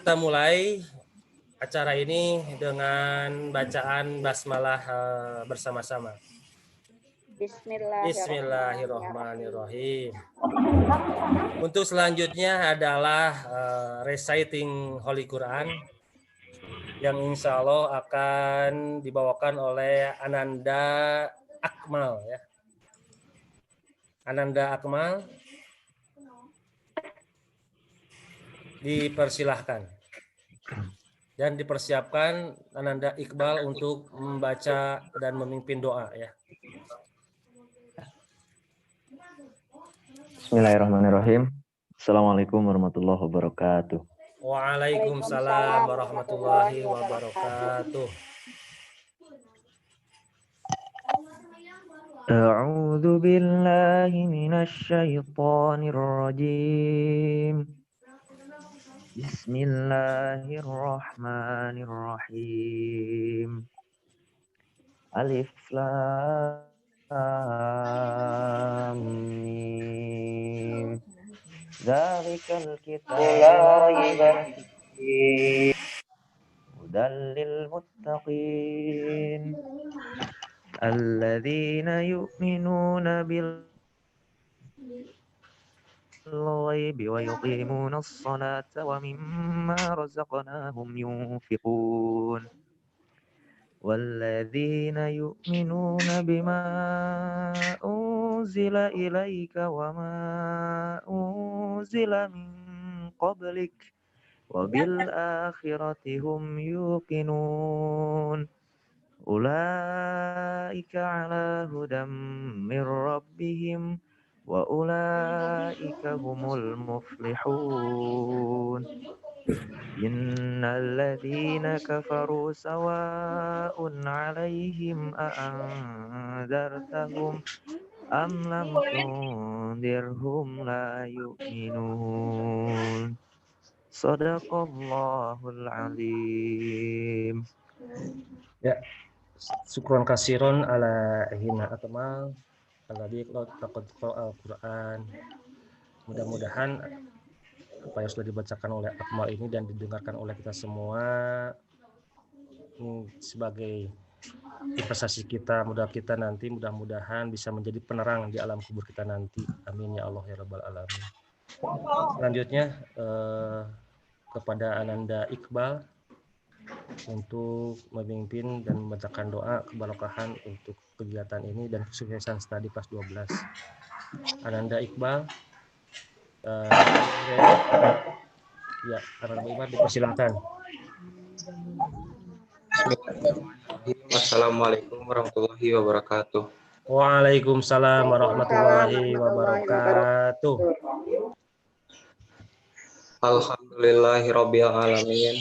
Kita mulai acara ini dengan bacaan basmalah bersama-sama. Bismillahirrahmanirrahim. Untuk selanjutnya adalah reciting Holy Quran yang insya Allah akan dibawakan oleh Ananda Akmal ya. Ananda Akmal, dipersilahkan dan dipersiapkan Ananda Iqbal untuk membaca dan memimpin doa ya. Bismillahirrahmanirrahim. Assalamualaikum warahmatullahi wabarakatuh. Waalaikumsalam warahmatullahi wabarakatuh. A'udzu billahi minasy syaithanir rajim. Bismillahirrahmanirrahim. Alif lam mim. Dzalikal kitabu la raiba fihi hudal lil muttaqin. الذين يؤمنون بالغيب ويقيمون الصلاة ومما رزقناهم ينفقون والذين يؤمنون بما أنزل إليك وما أنزل من قبلك وبالآخرة هم يوقنون أولئك على هدى من ربهم وأولئك هم المفلحون إن الذين كفروا سواء عليهم أأنذرتهم أم لم تنذرهم لا يؤمنون صدق الله العظيم. Ya, syukron kasiron ala hina akmal alladzi laqad al-Qur'an. Mudah-mudahan apa yang sudah dibacakan oleh Akmal ini dan didengarkan oleh kita semua sebagai investasi kita, modal kita nanti mudah-mudahan bisa menjadi penerang di alam kubur kita nanti. Amin ya Allah ya rabbal alamin. Selanjutnya kepada Ananda Iqbal untuk memimpin dan membacakan doa keberkahan untuk kegiatan ini dan kesuksesan studi kelas 12. Ananda Iqbal, ya, Ananda Iqbal dipersilakan. Assalamualaikum warahmatullahi wabarakatuh. Waalaikumsalam warahmatullahi wabarakatuh. Alhamdulillahirabbil alamin.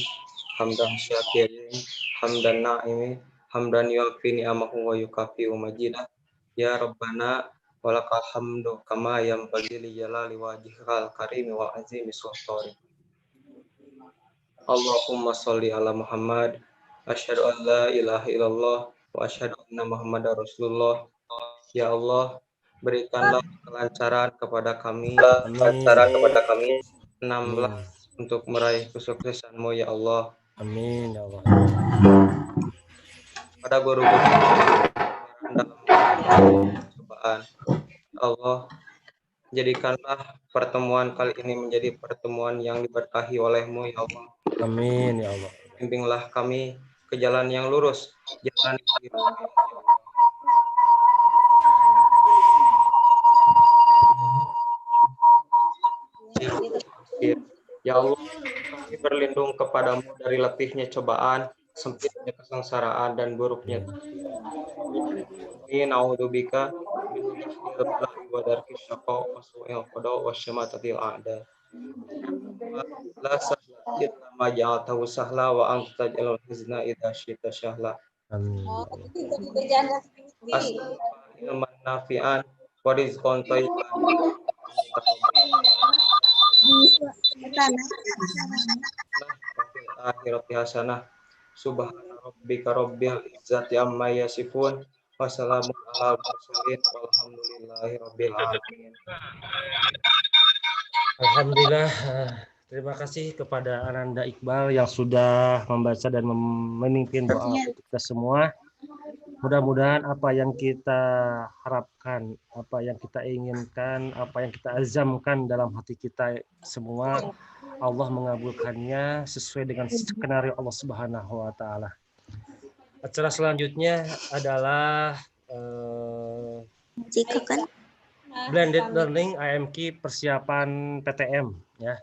Hamdan syakirin, hamdan na'imin, hamdan yuafi ni'amahu wa yukafi'u majidah. Ya Rabbana walakal hamdu kama yanbaghi li jalali wajhikal karimi wa azimi sultani. Allahumma sholli ala Muhammad. Asyhadu an la ilaha illallah wa asyhadu anna Muhammadar Rasulullah. Ya Allah, berikanlah kelancaran kepada kami, Amin. 16 untuk meraih kesuksesanmu ya Allah. Amin ya Allah. Pada guru-guru dalam cobaan, Allah, jadikanlah pertemuan kali ini menjadi pertemuan yang diberkahi oleh-Mu ya Allah. Amin ya Allah. Bimbinglah kami ke jalan yang lurus, jalan yang diridhoi. Ya Allah, kami berlindung kepadamu dari letihnya cobaan, sempitnya kesengsaraan, dan buruknya. Na'udzubika min syarril bala'i wa darkis syaqa'i wa su'il qada'i wa syamatatil a'da. La sahla illa ma ja'altahu sahla wa anta taj'alul huzna idza syi'ta sahla. Amin. As'aluka ilman nafi'an wa rizqan thayyiban. Akhirati hasanah. Subhana rabbika rabbil izzati amma yasifun. Wassalamun ala mursalin walhamdulillahi rabbil alamin. Alhamdulillah, Terima kasih kepada Ananda Iqbal yang sudah membaca dan memimpin doa untuk kita semua. Mudah-mudahan apa yang kita harapkan, apa yang kita inginkan, apa yang kita azamkan dalam hati kita semua, Allah mengabulkannya sesuai dengan skenario Allah Subhanahu wa taala. Acara selanjutnya adalah Jika kan Blended Learning IMK persiapan PTM ya.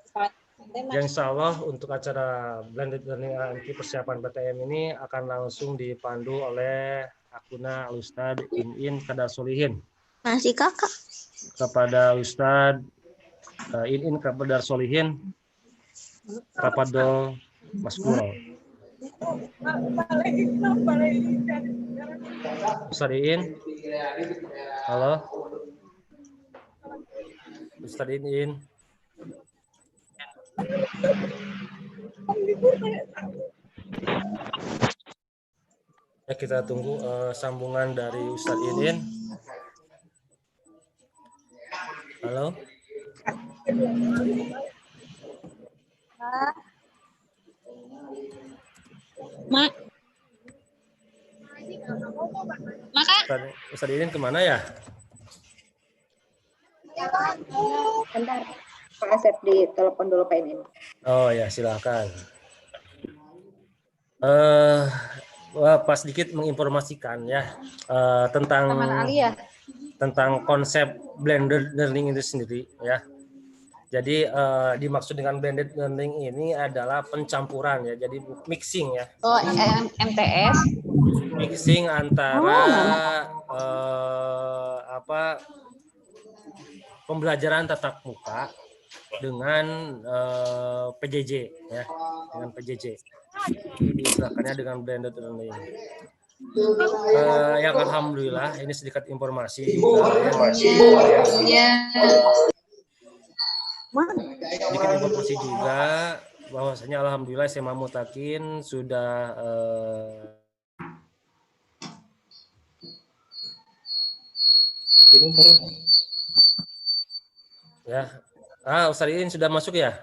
Yang insya Allah untuk acara Blended Learning IMK persiapan PTM ini akan langsung dipandu oleh Akuna Ustadz In Kadar Solihin. masih kakak. Kepada Ustadz In Kadar Solihin, Tafadhol Maskul. Ustadz In, halo. Ustadz In. Ya, kita tunggu sambungan dari Ustadz In. Halo. Mak. Maka Ustadz In kemana ya? Bentar, Pak Asep di telepon dulu Pak Imin. Oh ya, silakan. Pak sedikit menginformasikan ya tentang tentang konsep blended learning itu sendiri ya. Jadi dimaksud dengan blended learning ini adalah pencampuran ya, jadi mixing ya. oh MTS. Mixing antara pembelajaran tatap muka dengan PJJ ya, dengan PJJ. Diistilahkannya dengan blended learning. Yang alhamdulillah ini sedikit informasi juga ya. Sedikit informasi juga bahwasanya alhamdulillah SMA Mutakin sudah ya. Ustadz In sudah masuk ya?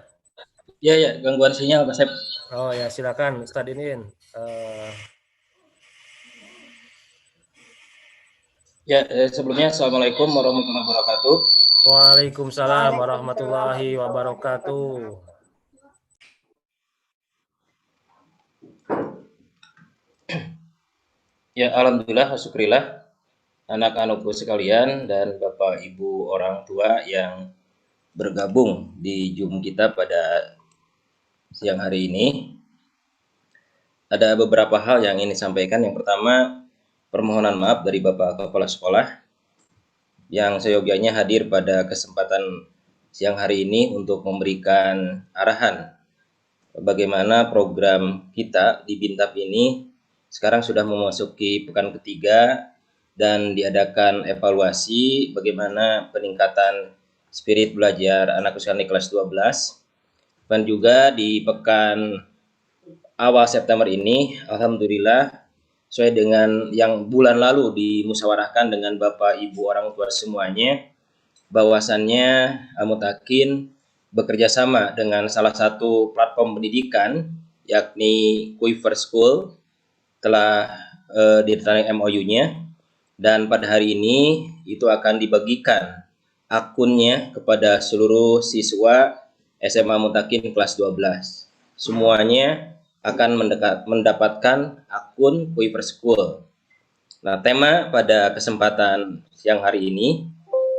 Iya ya, gangguan sinyal Pak Sep. Oh ya, silakan Ustadz In. Sebelumnya Assalamualaikum warahmatullahi wabarakatuh. Waalaikumsalam warahmatullahi wabarakatuh. Ya, alhamdulillah, syukurillah anak-anakku sekalian dan Bapak Ibu orang tua yang bergabung di Zoom kita pada siang hari ini. Ada beberapa hal yang ingin disampaikan. Yang pertama, permohonan maaf dari Bapak Kepala Sekolah yang seyogianya hadir pada kesempatan siang hari ini untuk memberikan arahan bagaimana program kita di Bintap ini sekarang sudah memasuki pekan ketiga dan diadakan evaluasi bagaimana peningkatan spirit belajar anak usia kelas 12. Dan juga di pekan awal September ini, alhamdulillah sesuai dengan yang bulan lalu dimusyawarahkan dengan Bapak Ibu orang tua semuanya, bahwasannya Mutakin bekerja sama dengan salah satu platform pendidikan yakni Quiver School telah ditandatangani MOU-nya, dan pada hari ini itu akan dibagikan akunnya kepada seluruh siswa SMA Mutakin kelas 12. Semuanya akan mendapatkan akun Quiver School. Nah, tema pada kesempatan siang hari ini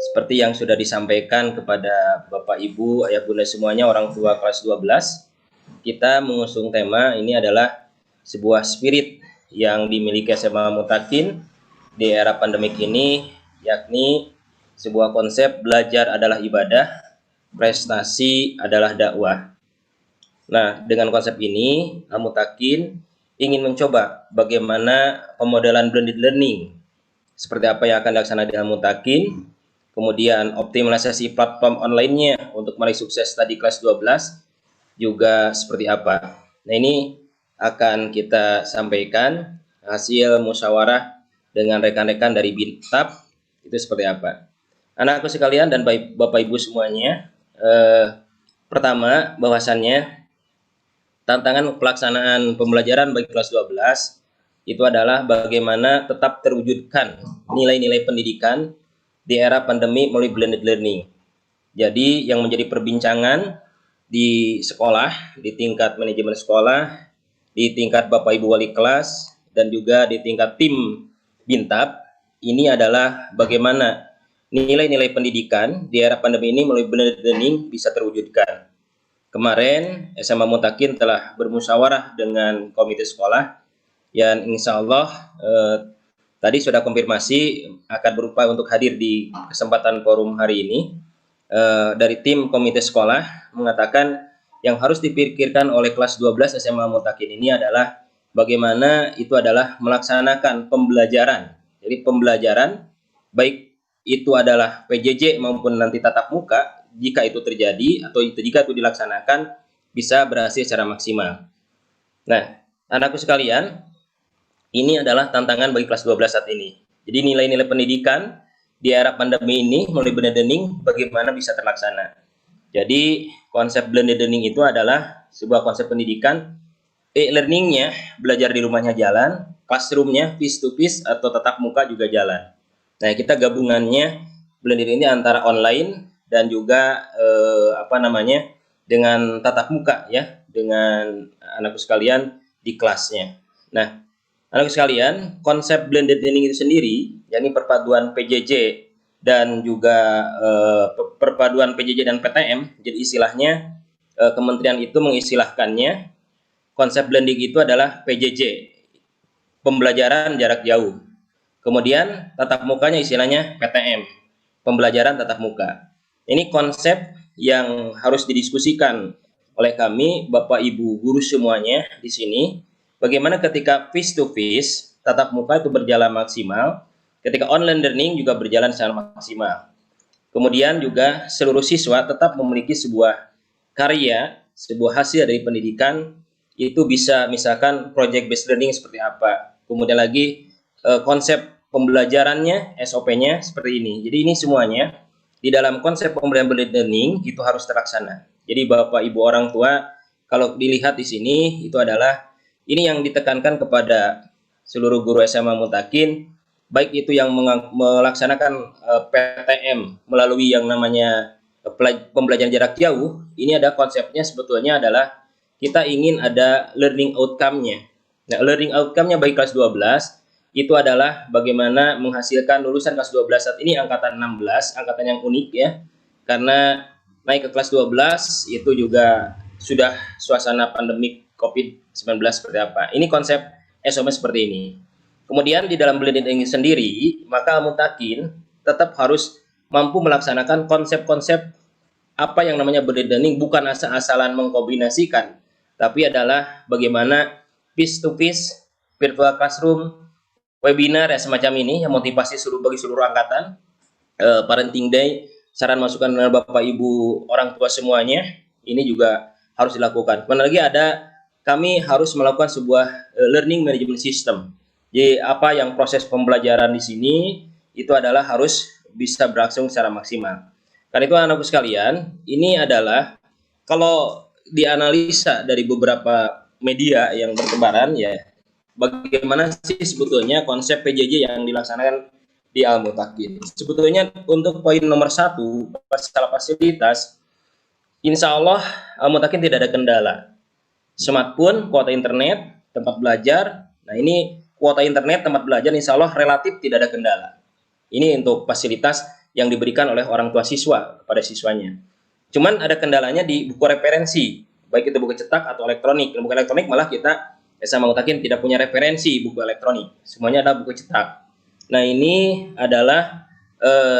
seperti yang sudah disampaikan kepada Bapak Ibu, Ayah Bunda semuanya orang tua kelas 12, kita mengusung tema ini adalah sebuah spirit yang dimiliki SMA Mutakin di era pandemik ini, yakni sebuah konsep belajar adalah ibadah, prestasi adalah dakwah. Nah, dengan konsep ini, Mutakin ingin mencoba bagaimana pemodelan blended learning, seperti apa yang akan dilaksanakan di Mutakin, kemudian optimalisasi platform online-nya untuk meraih sukses tadi kelas 12, juga seperti apa. Nah, ini akan kita sampaikan hasil musyawarah dengan rekan-rekan dari Bintap, itu seperti apa. Anakku sekalian dan Bapak Ibu semuanya, Pertama, bahwasannya tantangan pelaksanaan pembelajaran bagi kelas 12 itu adalah bagaimana tetap terwujudkan nilai-nilai pendidikan di era pandemi melalui blended learning. Jadi yang menjadi perbincangan di sekolah, di tingkat manajemen sekolah, di tingkat Bapak Ibu wali kelas, dan juga di tingkat tim Bintab, ini adalah bagaimana nilai-nilai pendidikan di era pandemi ini melalui blended learning bisa terwujudkan. Kemarin SMA Mutakin telah bermusyawarah dengan komite sekolah yang insya Allah tadi sudah konfirmasi akan berupaya untuk hadir di kesempatan forum hari ini. Dari tim komite sekolah mengatakan yang harus dipikirkan oleh kelas 12 SMA Mutakin ini adalah bagaimana itu adalah melaksanakan pembelajaran. Jadi pembelajaran baik itu adalah PJJ maupun nanti tatap muka, jika itu terjadi atau jika itu dilaksanakan bisa berhasil secara maksimal. Nah, anakku sekalian, ini adalah tantangan bagi kelas 12 saat ini. Jadi nilai-nilai pendidikan di era pandemi ini melalui blended learning bagaimana bisa terlaksana. Jadi konsep blended learning itu adalah sebuah konsep pendidikan e-learningnya belajar di rumahnya jalan, classroomnya face to face atau tatap muka juga jalan. Nah, kita gabungannya blended ini antara online dan juga dengan tatap muka ya, dengan anakku sekalian di kelasnya. Nah, anakku sekalian, konsep blended learning itu sendiri, yakni perpaduan PJJ dan juga perpaduan PJJ dan PTM. Jadi istilahnya kementerian itu mengistilahkannya konsep blending itu adalah PJJ, pembelajaran jarak jauh. Kemudian tatap mukanya istilahnya PTM, pembelajaran tatap muka. Ini konsep yang harus didiskusikan oleh kami, Bapak Ibu guru semuanya di sini. Bagaimana ketika face to face, tatap muka itu berjalan maksimal, ketika online learning juga berjalan secara maksimal. Kemudian juga seluruh siswa tetap memiliki sebuah karya, sebuah hasil dari pendidikan, itu bisa misalkan project based learning seperti apa. Kemudian lagi konsep pembelajarannya, SOP-nya seperti ini. Jadi ini semuanya di dalam konsep pembelajaran blended learning itu harus terlaksana. Jadi Bapak Ibu orang tua, kalau dilihat di sini itu adalah ini yang ditekankan kepada seluruh guru SMA Mutakin, baik itu yang melaksanakan PTM melalui yang namanya pembelajaran jarak jauh. Ini ada konsepnya sebetulnya adalah kita ingin ada learning outcome-nya. Nah, learning outcome-nya bagi kelas 12 itu adalah bagaimana menghasilkan lulusan kelas 12 saat ini angkatan 16, angkatan yang unik ya. Karena naik ke kelas 12 itu juga sudah suasana pandemik COVID-19 seperti apa. Ini konsep SOP seperti ini. Kemudian di dalam blended learning sendiri, maka Mutakin tetap harus mampu melaksanakan konsep-konsep apa yang namanya blended learning, bukan asal-asalan mengkombinasikan, tapi adalah bagaimana face to face, virtual classroom, webinar ya semacam ini yang motivasi bagi seluruh angkatan, parenting day, saran masukan dari Bapak Ibu orang tua semuanya, ini juga harus dilakukan. Kemudian lagi kami harus melakukan sebuah learning management system. Jadi apa yang proses pembelajaran di sini itu adalah harus bisa berlangsung secara maksimal. Karena itu anakku sekalian, ini adalah kalau dianalisa dari beberapa media yang bertebaran ya, bagaimana sih sebetulnya konsep PJJ yang dilaksanakan di Al-Mutakin. Sebetulnya untuk poin nomor 1, masalah fasilitas, insya Allah Al-Mutakin tidak ada kendala. Smartphone, kuota internet, tempat belajar. Nah ini kuota internet, tempat belajar insya Allah relatif tidak ada kendala. Ini untuk fasilitas yang diberikan oleh orang tua siswa kepada siswanya. Cuman ada kendalanya di buku referensi, baik itu buku cetak atau elektronik. Buku elektronik malah kita SMA Mutakin tidak punya referensi buku elektronik, semuanya adalah buku cetak. Nah ini adalah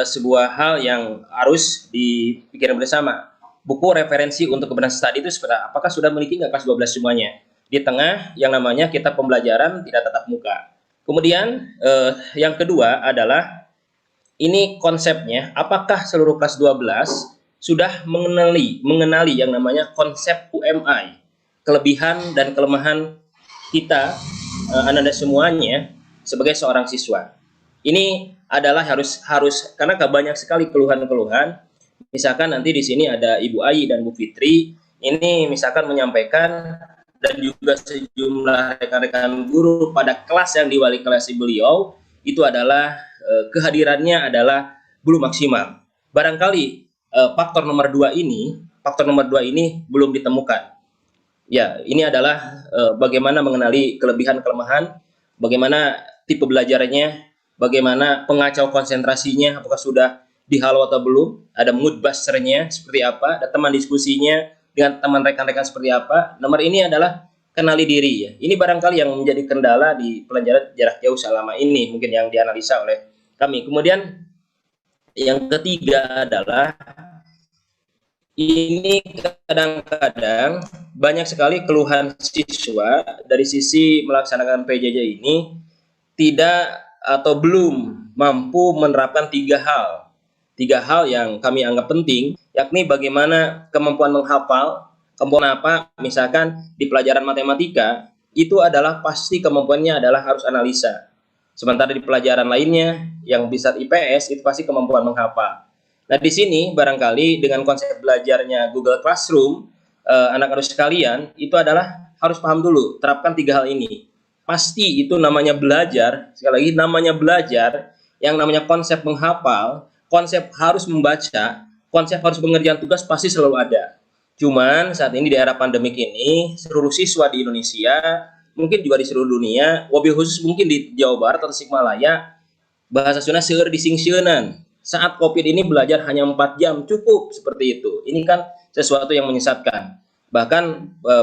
sebuah hal yang harus dipikirkan bersama. Buku referensi untuk kebenaran studi itu seperti apakah sudah memiliki nggak kelas 12 semuanya? Di tengah yang namanya kitab pembelajaran tidak tatap muka. Kemudian yang kedua adalah ini konsepnya, apakah seluruh kelas 12 sudah mengenali yang namanya konsep UMI, kelebihan dan kelemahan kita anak-anak semuanya sebagai seorang siswa. Ini adalah harus karena banyak sekali keluhan-keluhan, misalkan nanti di sini ada Ibu Ayi dan Bu Fitri, ini misalkan menyampaikan dan juga sejumlah rekan-rekan guru pada kelas yang diwali kelas beliau itu adalah kehadirannya adalah belum maksimal. Barangkali faktor nomor 2 ini belum ditemukan. Ya, ini adalah bagaimana mengenali kelebihan kelemahan, bagaimana tipe belajarnya, bagaimana pengacau konsentrasinya, apakah sudah dihalau atau belum, ada mood busternya seperti apa, ada teman diskusinya dengan teman rekan-rekan seperti apa. Nomor ini adalah kenali diri ya. Ini barangkali yang menjadi kendala di pelajaran jarak jauh selama ini, mungkin yang dianalisa oleh kami. Kemudian yang ketiga adalah ini kadang-kadang banyak sekali keluhan siswa dari sisi melaksanakan PJJ ini tidak atau belum mampu menerapkan tiga hal yang kami anggap penting, yakni bagaimana kemampuan menghafal, kemampuan apa, misalkan di pelajaran matematika, itu adalah pasti kemampuannya adalah harus analisa. Sementara di pelajaran lainnya yang bisa IPS itu pasti kemampuan menghafal. Nah, di sini barangkali dengan konsep belajarnya Google Classroom, anak-anak sekalian, itu adalah harus paham dulu, terapkan tiga hal ini. Pasti itu namanya belajar, sekali lagi namanya belajar, yang namanya konsep menghafal, konsep harus membaca, konsep harus pengerjaan tugas pasti selalu ada. Cuman saat ini di era pandemik ini, seluruh siswa di Indonesia, mungkin juga di seluruh dunia, wabil khusus mungkin di Jawa Barat atau Tasikmalaya, bahasa Sunda seueur disingsieunan. Saat COVID ini belajar hanya 4 jam cukup seperti itu. Ini kan sesuatu yang menyesatkan. Bahkan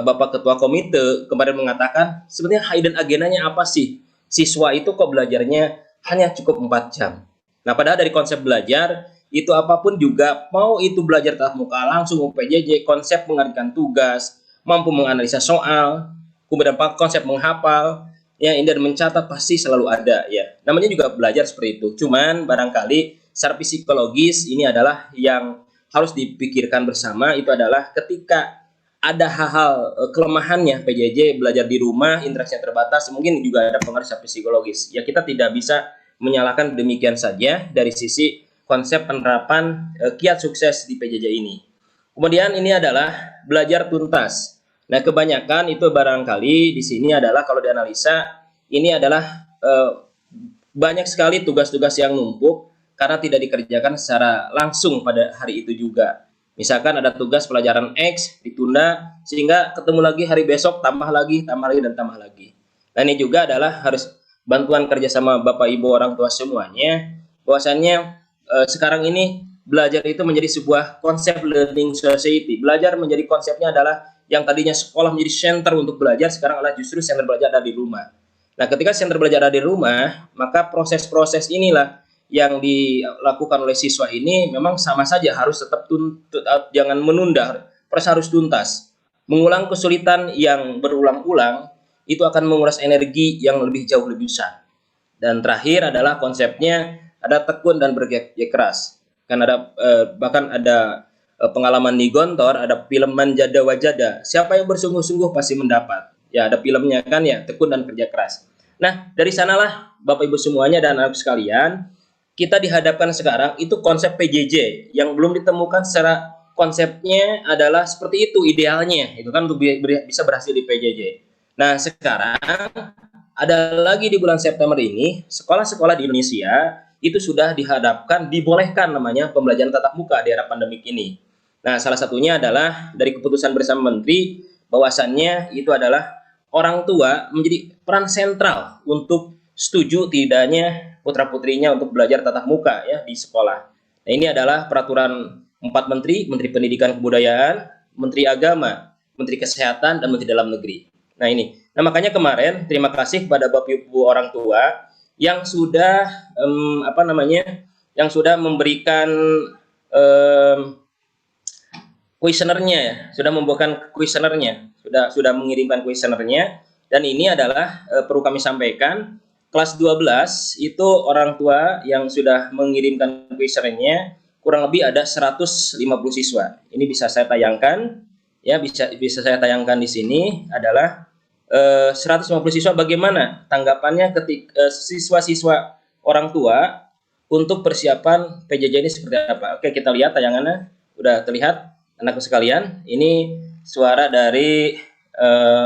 Bapak Ketua Komite kemarin mengatakan sebenarnya hidden agendanya apa sih? Siswa itu kok belajarnya hanya cukup 4 jam. Nah, padahal dari konsep belajar itu apapun juga, mau itu belajar tatap muka langsung PJJ, konsep mengerjakan tugas, mampu menganalisa soal, kemudian konsep menghafal, ya, dan mencatat pasti selalu ada ya. Namanya juga belajar seperti itu. Cuman barangkali secara psikologis ini adalah yang harus dipikirkan bersama, itu adalah ketika ada hal-hal kelemahannya PJJ, belajar di rumah, interaksi terbatas, mungkin juga ada pengaruh secara psikologis. Ya, kita tidak bisa menyalahkan demikian saja dari sisi konsep penerapan kiat sukses di PJJ ini. Kemudian ini adalah belajar tuntas. Nah, kebanyakan itu barangkali di sini adalah kalau dianalisa ini adalah banyak sekali tugas-tugas yang numpuk karena tidak dikerjakan secara langsung pada hari itu juga. Misalkan ada tugas pelajaran X ditunda sehingga ketemu lagi hari besok, tambah lagi dan tambah lagi. Nah, ini juga adalah harus bantuan kerjasama Bapak Ibu orang tua semuanya, bahwasannya sekarang ini belajar itu menjadi sebuah konsep learning society. Belajar menjadi konsepnya adalah yang tadinya sekolah menjadi center untuk belajar, sekarang adalah justru center belajar ada di rumah. Nah, ketika center belajar ada di rumah, maka proses-proses inilah yang dilakukan oleh siswa ini memang sama saja harus tetap jangan menunda, harus tuntas. Mengulang kesulitan yang berulang-ulang itu akan menguras energi yang jauh lebih besar. Dan terakhir adalah konsepnya ada tekun dan bekerja keras. Kan ada bahkan ada pengalaman di Gontor, ada film Manjada Wajada. Siapa yang bersungguh-sungguh pasti mendapat. Ya, ada filmnya kan ya, tekun dan kerja keras. Nah, dari sanalah Bapak Ibu semuanya dan anak sekalian, kita dihadapkan sekarang itu konsep PJJ yang belum ditemukan secara konsepnya adalah seperti itu idealnya, itu kan untuk bisa berhasil di PJJ. Nah, sekarang ada lagi di bulan September ini sekolah-sekolah di Indonesia itu sudah dihadapkan dibolehkan namanya pembelajaran tatap muka di era pandemik ini. Nah, salah satunya adalah dari keputusan bersama Menteri bahwasannya itu adalah orang tua menjadi peran sentral untuk setuju tidaknya putra-putrinya untuk belajar tatap muka ya di sekolah. Nah, ini adalah peraturan 4 menteri, Menteri Pendidikan Kebudayaan, Menteri Agama, Menteri Kesehatan, dan Menteri Dalam Negeri. Nah, ini. Nah, makanya kemarin terima kasih kepada Bapak Ibu orang tua yang sudah yang sudah memberikan kuesionernya ya, sudah membuatkan kuesionernya, sudah mengirimkan kuesionernya, dan ini adalah perlu kami sampaikan. Kelas 12 itu orang tua yang sudah mengirimkan kuesionernya kurang lebih ada 150 siswa. Ini bisa saya tayangkan ya, bisa saya tayangkan di sini adalah 150 siswa bagaimana tanggapannya ketika siswa-siswa orang tua untuk persiapan PJJ ini seperti apa. Oke, kita lihat tayangannya. Udah terlihat anakku sekalian? Ini suara dari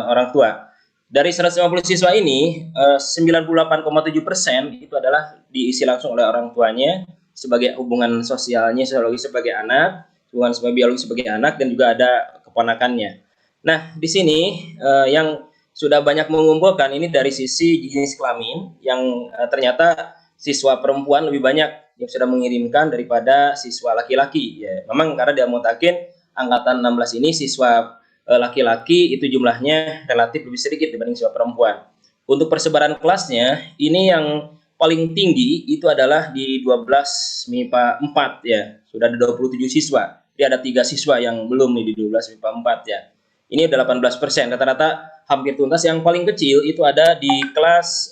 orang tua. Dari 150 siswa ini, 98,7% itu adalah diisi langsung oleh orang tuanya sebagai hubungan sosialnya, sosiologis sebagai anak, hubungan sebagai biologi sebagai anak, dan juga ada keponakannya. Nah, di sini yang sudah banyak mengumpulkan ini dari sisi jenis kelamin yang ternyata siswa perempuan lebih banyak yang sudah mengirimkan daripada siswa laki-laki. Ya, memang karena dia mutakin angkatan 16 ini siswa laki-laki itu jumlahnya relatif lebih sedikit dibanding siswa perempuan. Untuk persebaran kelasnya ini yang paling tinggi itu adalah di 12 MIPA 4 ya. Sudah ada 27 siswa. Dia ada 3 siswa yang belum nih di 12 MIPA 4 ya. Ini 18%, rata-rata hampir tuntas. Yang paling kecil itu ada di kelas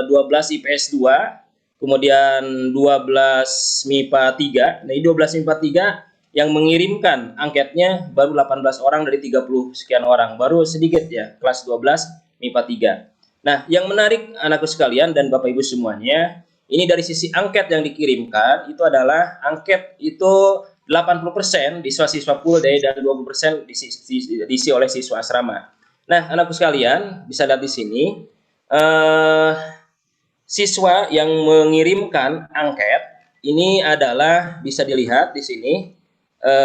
12 IPS 2, kemudian 12 MIPA 3. Nah, ini 12 MIPA 3 yang mengirimkan angketnya baru 18 orang dari 30 sekian orang. Baru sedikit ya, kelas 12 MIPA 3. Nah, yang menarik anakku sekalian dan Bapak Ibu semuanya, ini dari sisi angket yang dikirimkan, itu adalah angket itu 80% di siswa full day dan 20% diisi oleh siswa asrama. Nah, anakku sekalian, bisa lihat di sini, siswa yang mengirimkan angket ini adalah bisa dilihat di sini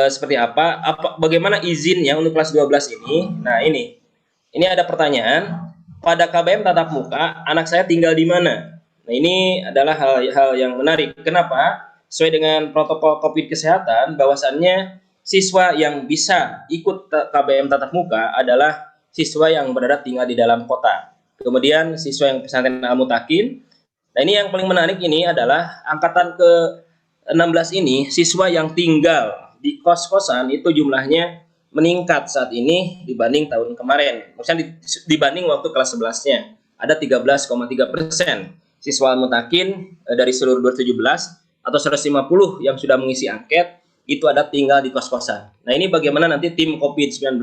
seperti apa, bagaimana izinnya untuk kelas 12 ini. Nah, ini ada pertanyaan, pada KBM tatap muka, anak saya tinggal di mana? Nah, ini adalah hal yang menarik. Kenapa? Sesuai dengan protokol COVID kesehatan, bahwasannya siswa yang bisa ikut KBM tatap muka adalah siswa yang berada tinggal di dalam kota. Kemudian siswa yang pesantren Al-Mutakin. Nah, ini yang paling menarik ini adalah angkatan ke-16 ini, siswa yang tinggal di kos-kosan itu jumlahnya meningkat saat ini dibanding tahun kemarin. Maksudnya dibanding waktu kelas 11-nya. Ada 13,3% siswa Al-Mutakin dari seluruh 2017 atau 150 yang sudah mengisi angket itu ada tinggal di kos-kosan. Nah, ini bagaimana nanti tim COVID-19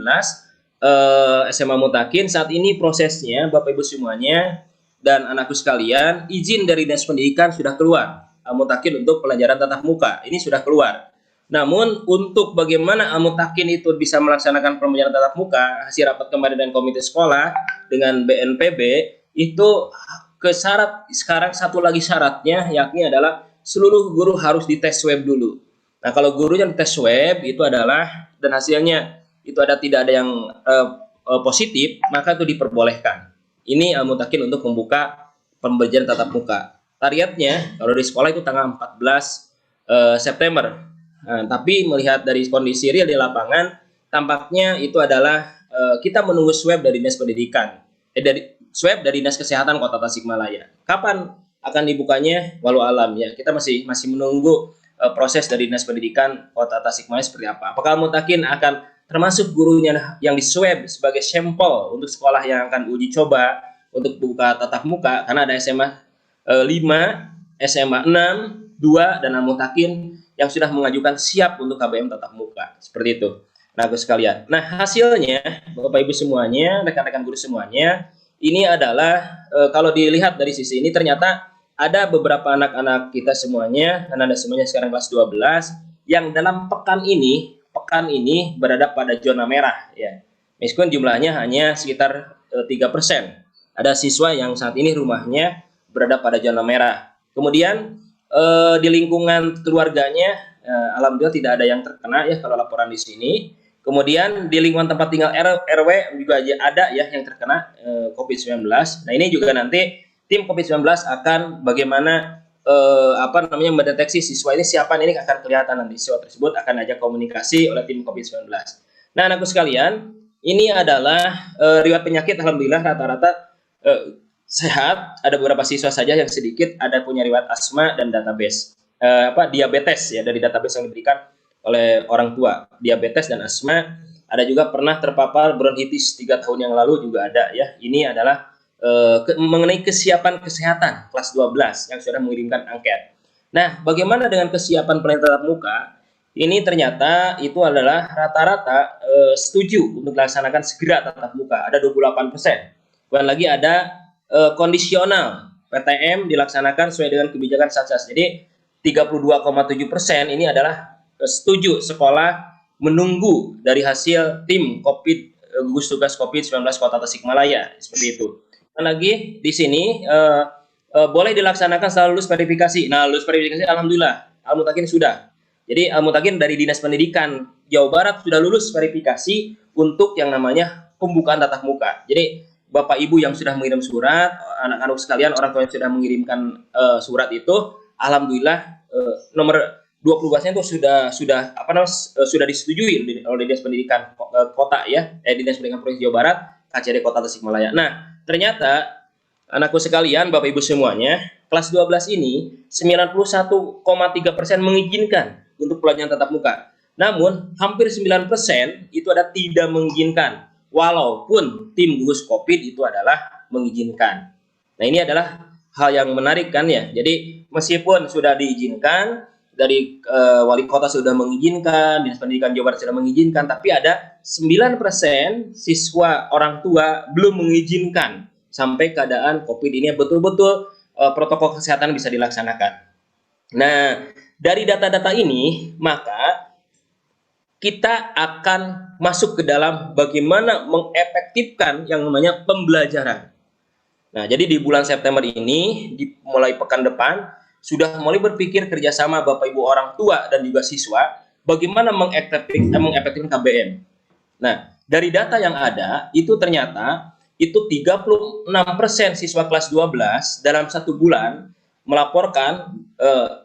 SMA Mutakin saat ini prosesnya, Bapak Ibu semuanya dan anakku sekalian, izin dari Dinas Pendidikan sudah keluar. Mutakin untuk pelajaran tatap muka ini sudah keluar. Namun untuk bagaimana Mutakin itu bisa melaksanakan pembelajaran tatap muka, hasil rapat kemarin dengan komite sekolah dengan BNPB itu syarat sekarang satu lagi syaratnya yakni adalah seluruh guru harus dites swab dulu. Nah, kalau guru yang tes swab itu adalah dan hasilnya itu tidak ada yang positif, maka itu diperbolehkan. Ini Mutakin untuk membuka pembelajaran tatap muka. Targetnya kalau di sekolah itu tanggal 14 September. Nah, tapi melihat dari kondisi real di lapangan, tampaknya itu adalah kita menunggu swab dari Dinas Pendidikan, dari swab dari Dinas Kesehatan Kota Tasikmalaya. Kapan akan dibukanya? Walau alam ya. Kita masih menunggu proses dari Dinas Pendidikan Kota Tasikmalaya seperti apa. Apakah Mutakin akan termasuk gurunya yang diswab sebagai sampel untuk sekolah yang akan uji coba untuk buka tatap muka, karena ada SMA 5, SMA 6, 2 dan Mutakin yang sudah mengajukan siap untuk KBM tatap muka. Seperti itu. Nah, sekalian. Nah, hasilnya Bapak Ibu semuanya, rekan-rekan guru semuanya, ini adalah kalau dilihat dari sisi ini ternyata ada beberapa anak-anak kita semuanya, dan ada semuanya sekarang kelas 12 yang dalam pekan ini berada pada zona merah ya. Meskipun jumlahnya hanya sekitar 3%. Ada siswa yang saat ini rumahnya berada pada zona merah. Kemudian di lingkungan keluarganya alhamdulillah tidak ada yang terkena ya kalau laporan di sini. Kemudian di lingkungan tempat tinggal RW juga ada ya yang terkena COVID-19. Nah, ini juga nanti tim COVID-19 akan bagaimana mendeteksi siswa ini siapa ini akan kelihatan nanti. Siswa tersebut akan ajak komunikasi oleh tim COVID-19. Nah, anakku sekalian, ini adalah riwayat penyakit alhamdulillah rata-rata sehat. Ada beberapa siswa saja yang sedikit ada punya riwayat asma dan database diabetes ya dari database yang diberikan oleh orang tua. Diabetes dan asma. Ada juga pernah terpapar bronkitis 3 tahun yang lalu juga ada ya. Ini adalah mengenai kesiapan kesehatan kelas 12 yang sudah mengirimkan angket. Nah, bagaimana dengan kesiapan pelayanan tatap muka? Ini ternyata itu adalah rata-rata setuju untuk dilaksanakan segera tatap muka. Ada 28%. Kemudian lagi ada kondisional PTM dilaksanakan sesuai dengan kebijakan Satgas. Jadi 32,7% ini adalah setuju sekolah menunggu dari hasil tim gugus tugas COVID-19 Kota Tasikmalaya, seperti itu. Dan lagi di sini boleh dilaksanakan setelah lulus verifikasi. Nah, lulus verifikasi alhamdulillah Al-Mutakin sudah. Jadi Al-Mutakin dari Dinas Pendidikan Jawa Barat sudah lulus verifikasi untuk yang namanya pembukaan tatap muka. Jadi Bapak Ibu yang sudah mengirim surat, anak-anak sekalian, orang tua yang sudah mengirimkan surat itu, alhamdulillah nomor 12-nya itu sudah disetujui oleh Dinas Pendidikan Kota ya, Dinas Pendidikan Provinsi Jawa Barat, KCD Kota Tasikmalaya. Nah, ternyata anakku sekalian, Bapak Ibu semuanya, kelas 12 ini 91,3% mengizinkan untuk pelajaran tatap muka. Namun, hampir 9% itu ada tidak mengizinkan, walaupun tim gugus COVID itu adalah mengizinkan. Nah, ini adalah hal yang menarik kan ya. Jadi, meskipun sudah diizinkan, dari wali kota sudah mengizinkan, Dinas Pendidikan Jawa Barat sudah mengizinkan, tapi ada 9% siswa orang tua belum mengizinkan sampai keadaan COVID ini betul-betul protokol kesehatan bisa dilaksanakan. Nah, dari data-data ini, maka kita akan masuk ke dalam bagaimana mengefektifkan yang namanya pembelajaran. Nah, jadi di bulan September ini, mulai pekan depan, sudah mulai berpikir kerjasama Bapak Ibu orang tua dan juga siswa, bagaimana mengefektifkan KBM. Nah, dari data yang ada, itu ternyata itu 36% siswa kelas 12 dalam 1 bulan melaporkan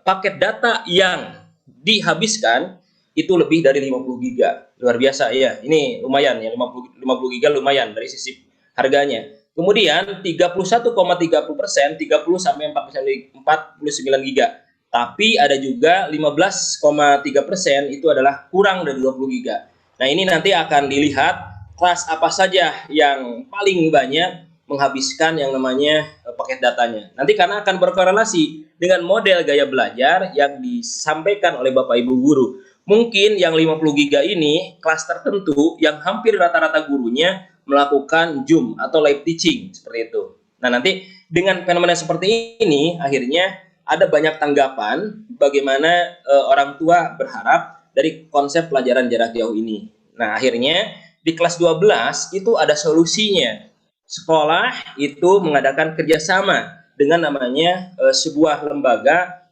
paket data yang dihabiskan itu lebih dari 50 giga. Luar biasa ya, ini lumayan ya, 50 giga lumayan dari sisi harganya. Kemudian 31,30%, 30 sampai 49 giga. Tapi ada juga 15,3% itu adalah kurang dari 20 giga. Nah, ini nanti akan dilihat kelas apa saja yang paling banyak menghabiskan yang namanya paket datanya. Nanti karena akan berkorelasi dengan model gaya belajar yang disampaikan oleh Bapak Ibu guru. Mungkin yang 50 giga ini kelas tertentu yang hampir rata-rata gurunya melakukan Zoom atau live teaching seperti itu. Nah, nanti dengan fenomena seperti ini akhirnya ada banyak tanggapan bagaimana orang tua berharap dari konsep pelajaran jarak jauh ini. Nah, akhirnya di kelas 12 itu ada solusinya. Sekolah itu mengadakan kerjasama dengan namanya sebuah lembaga,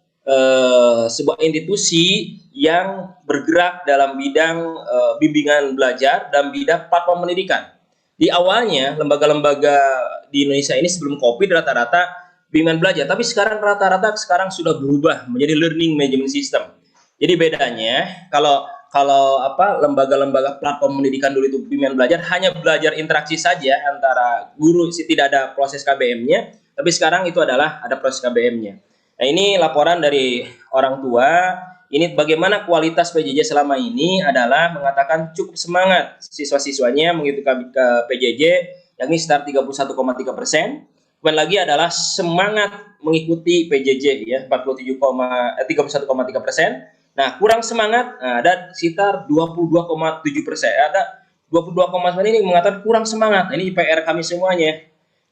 sebuah institusi yang bergerak dalam bidang bimbingan belajar dan bidang platform pendidikan. Di awalnya, lembaga-lembaga di Indonesia ini sebelum COVID rata-rata bimbingan belajar, tapi sekarang rata-rata sudah berubah menjadi learning management system. Jadi bedanya, kalau lembaga-lembaga platform pendidikan dulu itu bimbingan belajar, hanya belajar interaksi saja antara guru, tidak ada proses KBM-nya, tapi sekarang itu adalah ada proses KBM-nya. Nah, ini laporan dari orang tua. Ini bagaimana kualitas PJJ selama ini adalah mengatakan cukup semangat siswa-siswanya mengikuti PJJ, yakni sekitar 31,3%. Kemudian lagi adalah semangat mengikuti PJJ ya 31,3%. Nah, kurang semangat ada sekitar 22,7%. Ada 22,9% ini mengatakan kurang semangat. Ini PR kami semuanya.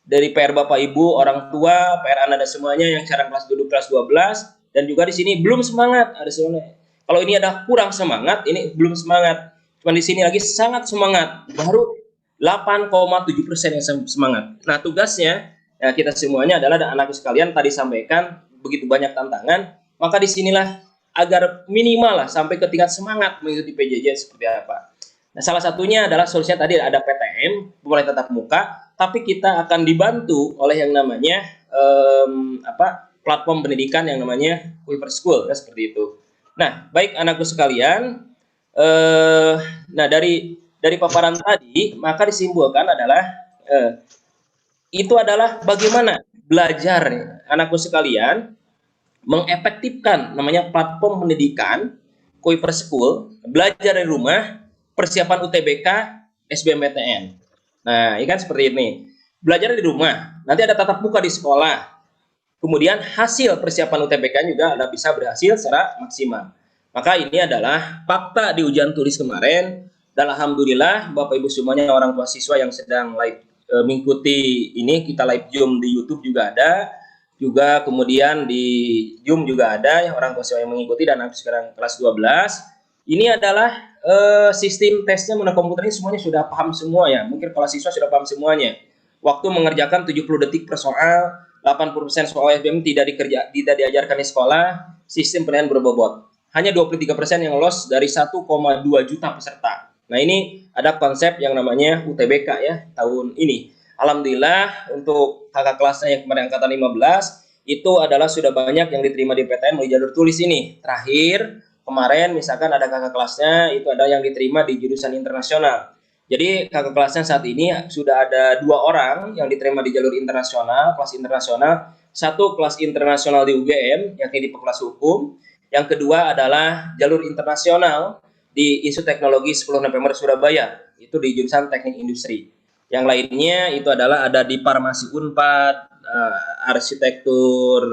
Dari PR Bapak Ibu, orang tua, PR Anda dan semuanya yang sekarang kelas 12, dan juga di sini belum semangat. Ada semuanya. Kalau ini ada kurang semangat, ini belum semangat. Cuma di sini lagi sangat semangat. Baru 8,7% yang semangat. Nah, tugasnya ya, kita semuanya adalah anakku sekalian tadi sampaikan begitu banyak tantangan, maka disinilah agar minimal lah sampai ke tingkat semangat mengikuti PJJ seperti apa. Nah, salah satunya adalah solusinya tadi ada PTM, mulai tatap muka, tapi kita akan dibantu oleh yang namanya platform pendidikan yang namanya Quiver School, ya, seperti itu. Nah, baik anakku sekalian, nah dari paparan tadi, maka disimpulkan adalah itu adalah bagaimana belajar anakku sekalian mengefektifkan namanya platform pendidikan Quiver School, belajar dari rumah, persiapan UTBK, SBMPTN. Nah, ini kan seperti ini. Belajar di rumah, nanti ada tatap muka di sekolah. Kemudian hasil persiapan UTBK juga bisa berhasil secara maksimal. Maka ini adalah fakta di ujian tulis kemarin. Dan alhamdulillah Bapak Ibu semuanya orang tua siswa yang sedang live mengikuti ini, kita live Zoom di YouTube juga ada. Juga kemudian di Zoom juga ada yang orang tua siswa yang mengikuti dan sekarang kelas 12. ini adalah sistem tesnya menggunakan komputer ini semuanya sudah paham semua ya. Mungkin kalau siswa sudah paham semuanya. Waktu mengerjakan 70 detik per soal, 80% soal SBM tidak diajarkan di sekolah, sistem penilaian berbobot. Hanya 23% yang lolos dari 1,2 juta peserta. Nah, ini ada konsep yang namanya UTBK ya tahun ini. Alhamdulillah untuk kakak kelasnya yang kemarin angkatan 15 itu adalah sudah banyak yang diterima di PTN melalui jalur tulis ini. Terakhir kemarin misalkan ada kakak kelasnya itu ada yang diterima di jurusan internasional. Jadi kakak kelasnya saat ini sudah ada 2 orang yang diterima di jalur internasional, kelas internasional. Satu kelas internasional di UGM, yakni di Fakultas Hukum. Yang kedua adalah jalur internasional di Institut Teknologi 10 November Surabaya, itu di jurusan Teknik Industri. Yang lainnya itu adalah ada di Farmasi Unpad, arsitektur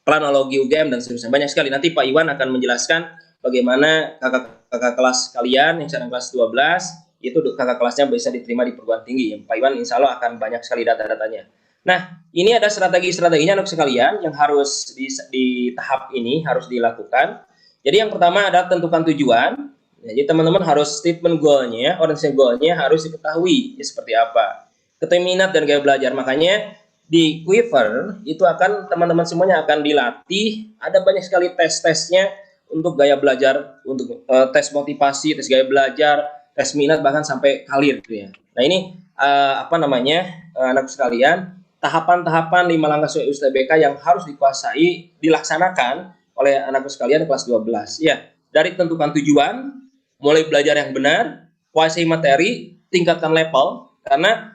planologi UGM dan seterusnya. Banyak sekali. Nanti Pak Iwan akan menjelaskan bagaimana kakak kelas kalian yang sekarang kelas 12 itu kakak kelasnya bisa diterima di perguruan tinggi. Pak Iwan insya Allah akan banyak sekali data-datanya. Nah, ini ada strategi-strateginya anak sekalian yang harus di tahap ini harus dilakukan. Jadi yang pertama adalah tentukan tujuan. Jadi teman-teman harus statement goal-nya, orientasi goal-nya harus diketahui ya, seperti apa. Ketahui minat dan gaya belajar. Makanya di Quiver itu akan teman-teman semuanya akan dilatih. Ada banyak sekali tes-tesnya untuk gaya belajar, untuk tes motivasi, tes gaya belajar, tes minat bahkan sampai kalir gitu ya. Nah ini anak sekalian, tahapan-tahapan 5 langkah sesuai UTBK yang harus dikuasai, dilaksanakan oleh anakku sekalian kelas 12 ya. Dari tentukan tujuan, mulai belajar yang benar, kuasai materi, tingkatkan level karena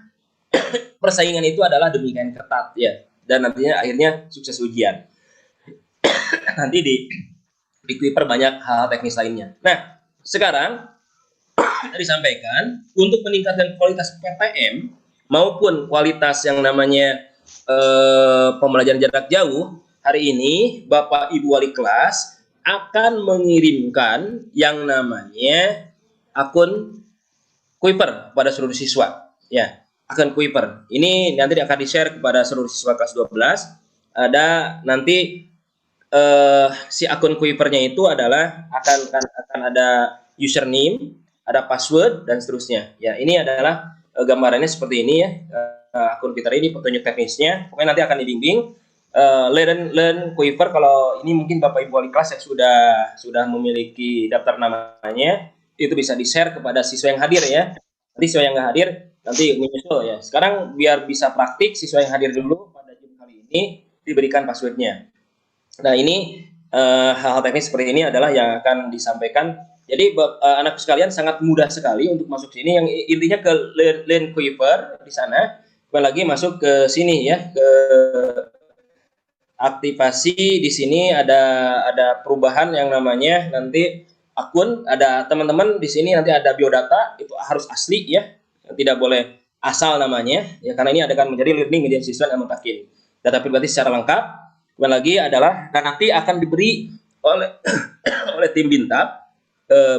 persaingan itu adalah demikian ketat ya. Dan nantinya akhirnya sukses ujian. Nanti di Quiver banyak hal teknis lainnya. Nah, sekarang disampaikan untuk meningkatkan kualitas PTM maupun kualitas yang namanya pembelajaran jarak jauh, hari ini Bapak Ibu Wali kelas akan mengirimkan yang namanya akun Quiver kepada seluruh siswa. Ya, akun Quiver. Ini nanti akan di-share kepada seluruh siswa kelas 12. Ada nanti si akun Quivernya itu adalah akan ada username, ada password dan seterusnya. Ya, ini adalah gambarannya seperti ini ya. Akun Twitter ini petunjuk teknisnya. Pokoknya nanti akan dibimbing learn Quiver. Kalau ini mungkin Bapak Ibu Wali kelas yang sudah memiliki daftar namanya, itu bisa di-share kepada siswa yang hadir ya. Nanti siswa yang nggak hadir nanti menyusul ya. Sekarang biar bisa praktik, siswa yang hadir dulu pada jam kali ini diberikan passwordnya. Nah ini hal-hal teknis seperti ini adalah yang akan disampaikan. Jadi anak sekalian sangat mudah sekali untuk masuk sini. Yang intinya ke Learn Quiver di sana. Kembali lagi masuk ke sini ya, ke aktivasi. Di sini ada perubahan yang namanya nanti akun. Ada teman-teman di sini nanti ada biodata, itu harus asli ya, tidak boleh asal namanya ya, karena ini akan menjadi learning media siswa yang mutakin. Data pribadi secara lengkap. Kembali lagi adalah dan nanti akan diberi oleh tim Bintab.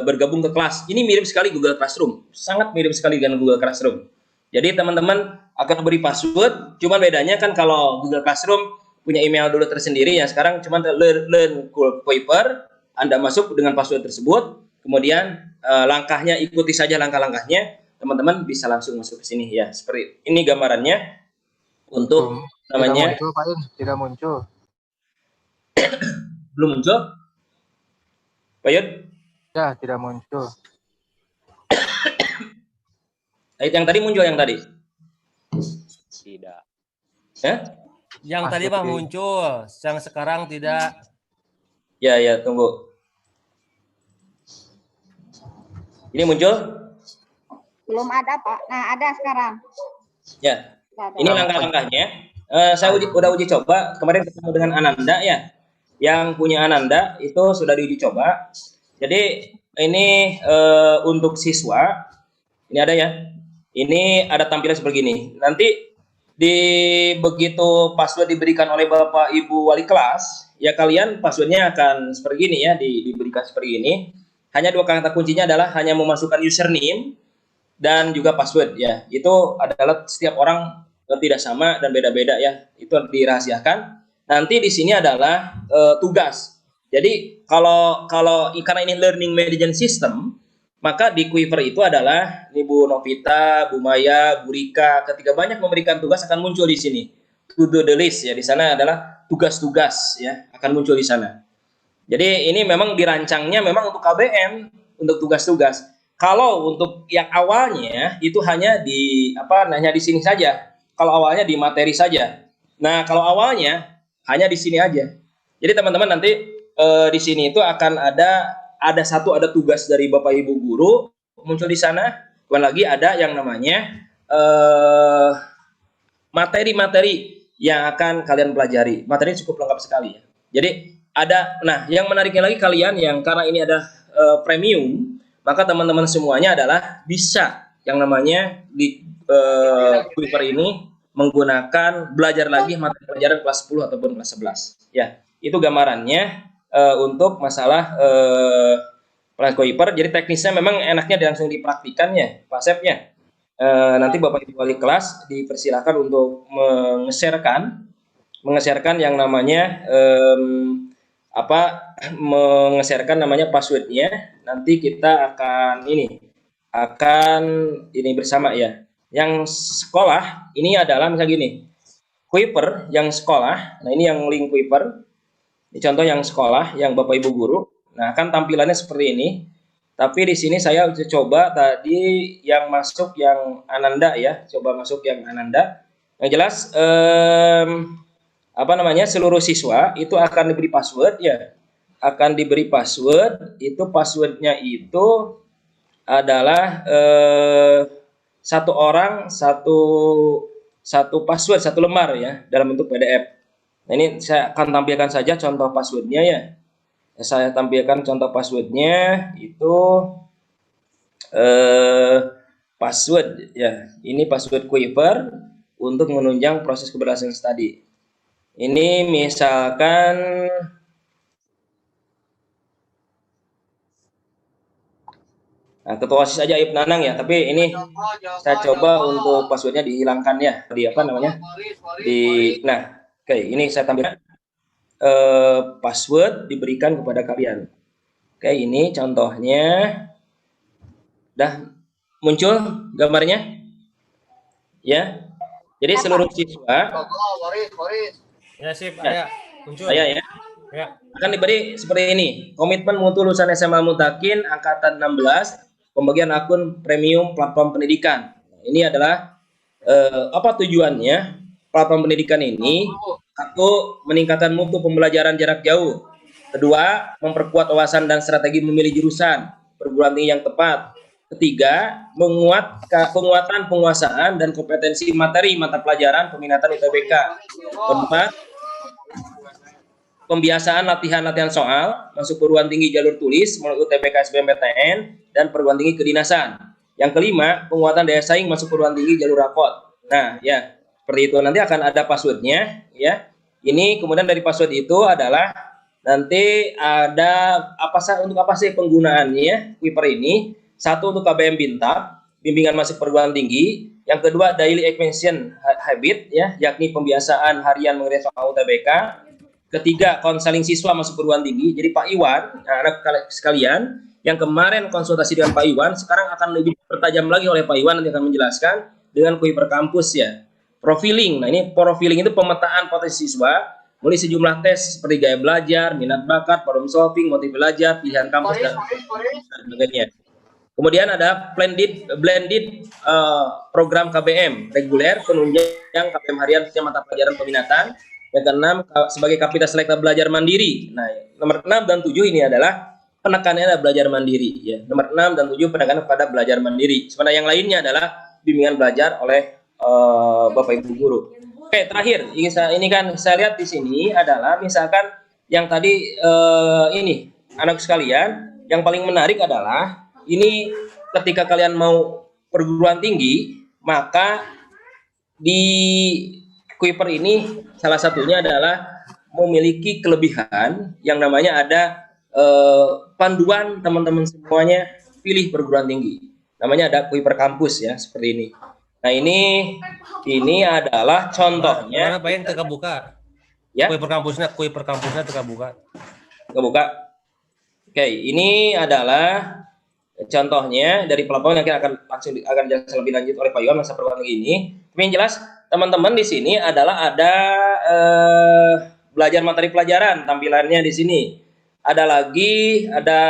Bergabung ke kelas. Ini mirip sekali Google Classroom. Sangat mirip sekali dengan Google Classroom. Jadi teman-teman akan beri password. Cuma bedanya kan kalau Google Classroom punya email dulu tersendiri. Ya sekarang cuma learn Quiver. Anda masuk dengan password tersebut. Kemudian langkahnya ikuti saja langkah-langkahnya. Teman-teman bisa langsung masuk ke sini ya. Seperti ini gambarannya untuk namanya. Tidak muncul, Pak In. Tidak muncul. Belum muncul? Pak Yud? Ya, tidak muncul. Yang tadi muncul yang tadi? Tidak. Ya? Yang tadi Pak muncul, yang sekarang tidak. Ya, tunggu. Ini muncul? Belum ada, Pak. Nah, ada sekarang. Ya. Ada. Ini langkah-langkahnya. Saya udah uji coba. Kemarin ketemu dengan Ananda ya. Yang punya Ananda itu sudah diuji coba. Jadi ini untuk siswa, ini ada ya, ini ada tampilan seperti ini. Nanti begitu password diberikan oleh Bapak Ibu Wali kelas, ya kalian passwordnya akan seperti ini ya, diberikan seperti ini. Hanya 2 kata kuncinya adalah hanya memasukkan username dan juga password ya. Itu adalah setiap orang tidak sama dan beda-beda ya. Itu dirahasiakan. Nanti di sini adalah tugas. Jadi kalau karena ini learning management system, maka di Quiver itu adalah ini Bu Novita, Bu Maya, Bu Rika, ketika banyak memberikan tugas akan muncul di sini. To do the list ya, di sana adalah tugas-tugas ya akan muncul di sana. Jadi ini memang dirancangnya memang untuk KBM, untuk tugas-tugas. Kalau untuk yang awalnya itu hanya di hanya di sini saja. Kalau awalnya di materi saja. Nah, kalau awalnya hanya di sini aja. Jadi teman-teman nanti di sini itu akan ada tugas dari Bapak Ibu guru muncul di sana. Kemudian lagi ada yang namanya materi-materi yang akan kalian pelajari. Materi cukup lengkap sekali ya. Jadi yang menariknya lagi kalian yang karena ini ada premium, maka teman-teman semuanya adalah bisa yang namanya di Quiver ini menggunakan belajar lagi materi pelajaran kelas 10 ataupun kelas 11. Ya, itu gambarannya untuk masalah Quiver. Jadi teknisnya memang enaknya langsung dipraktikan ya, Pak Sepnya. Nanti Bapak Ibu wali kelas dipersilakan untuk mengeserkan yang namanya mengeserkan namanya passwordnya. Nanti kita akan ini bersama ya. Yang sekolah ini adalah misalnya gini, Quiver yang sekolah. Nah ini yang link Quiver. Ini contoh yang sekolah, yang Bapak Ibu guru. Nah kan tampilannya seperti ini. Tapi di sini saya coba tadi yang masuk yang Ananda ya, coba masuk yang Ananda. Yang jelas seluruh siswa itu akan diberi password ya, akan diberi password. Itu passwordnya itu adalah satu orang satu password, satu lembar ya dalam bentuk PDF. Nah ini saya akan tampilkan saja contoh passwordnya ya. Saya tampilkan contoh passwordnya itu password ya. Ini password Quiver untuk menunjang proses keberhasilan studi. Ini misalkan ketua OSIS aja Aib Nanang ya, tapi ini saya coba untuk passwordnya dihilangkan ya. Oke, ini saya tampilkan password diberikan kepada kalian. Oke, ini contohnya. Dah muncul gambarnya? Ya. Jadi seluruh siswa Ya sip, ya. Muncul. Ya. Akan diberi seperti ini. Komitmen mutu lulusan SMA Mutakin angkatan 16, pembagian akun premium platform pendidikan. Ini adalah apa tujuannya? Platform pendidikan ini, satu, meningkatkan mutu pembelajaran jarak jauh. Kedua, memperkuat wawasan dan strategi memilih jurusan perguruan tinggi yang tepat. Ketiga, penguatan penguasaan dan kompetensi materi mata pelajaran peminatan UTBK. Keempat, pembiasaan latihan soal masuk perguruan tinggi jalur tulis melalui UTBK SBMPTN dan perguruan tinggi kedinasan. Yang kelima, penguatan daya saing masuk perguruan tinggi jalur rapot. Nah, ya. Seperti itu, nanti akan ada passwordnya ya. Ini kemudian dari password itu adalah nanti ada untuk apa sih penggunaannya Quiver ini. Satu, untuk KBM Bintab, bimbingan masuk perguruan tinggi. Yang kedua, daily expansion habit ya, yakni pembiasaan harian mengenai soal UTBK. Ketiga, konseling siswa masuk perguruan tinggi. Jadi Pak Iwan, anak sekalian yang kemarin konsultasi dengan Pak Iwan, sekarang akan lebih pertajam lagi oleh Pak Iwan, nanti akan menjelaskan dengan Quiver Kampus ya. Profiling. Nah, ini profiling itu pemetaan potensi siswa mulai sejumlah tes seperti gaya belajar, minat bakat, problem solving, motivasi belajar, pilihan kampus dan sebagainya. Kemudian ada blended program KBM reguler penunjang KBM harian mata pelajaran peminatan. Yang keenam sebagai kapasitas selekta belajar mandiri. Nah, nomor 6 dan 7 ini adalah penekanannya adalah belajar mandiri ya. Nomor 6 dan 7 penekanan pada belajar mandiri. Sementara yang lainnya adalah bimbingan belajar oleh Bapak Ibu guru. Oke, terakhir ini kan saya lihat di sini adalah misalkan yang tadi ini anak sekalian, yang paling menarik adalah ini ketika kalian mau perguruan tinggi, maka di Quiver ini salah satunya adalah memiliki kelebihan yang namanya ada panduan teman-teman semuanya pilih perguruan tinggi. Namanya ada Quiver Kampus ya, seperti ini. Nah, ini adalah contohnya. Mana Pak yang terbuka? Ya. Quiver kampusnya terbuka. Kebuka. Oke, ini adalah contohnya dari pelaporan yang akan langsung akan jelaskan lebih lanjut oleh Pak Iwan masa perguruan ini. Tapi yang jelas teman-teman di sini adalah ada belajar materi pelajaran tampilannya di sini. Ada lagi ada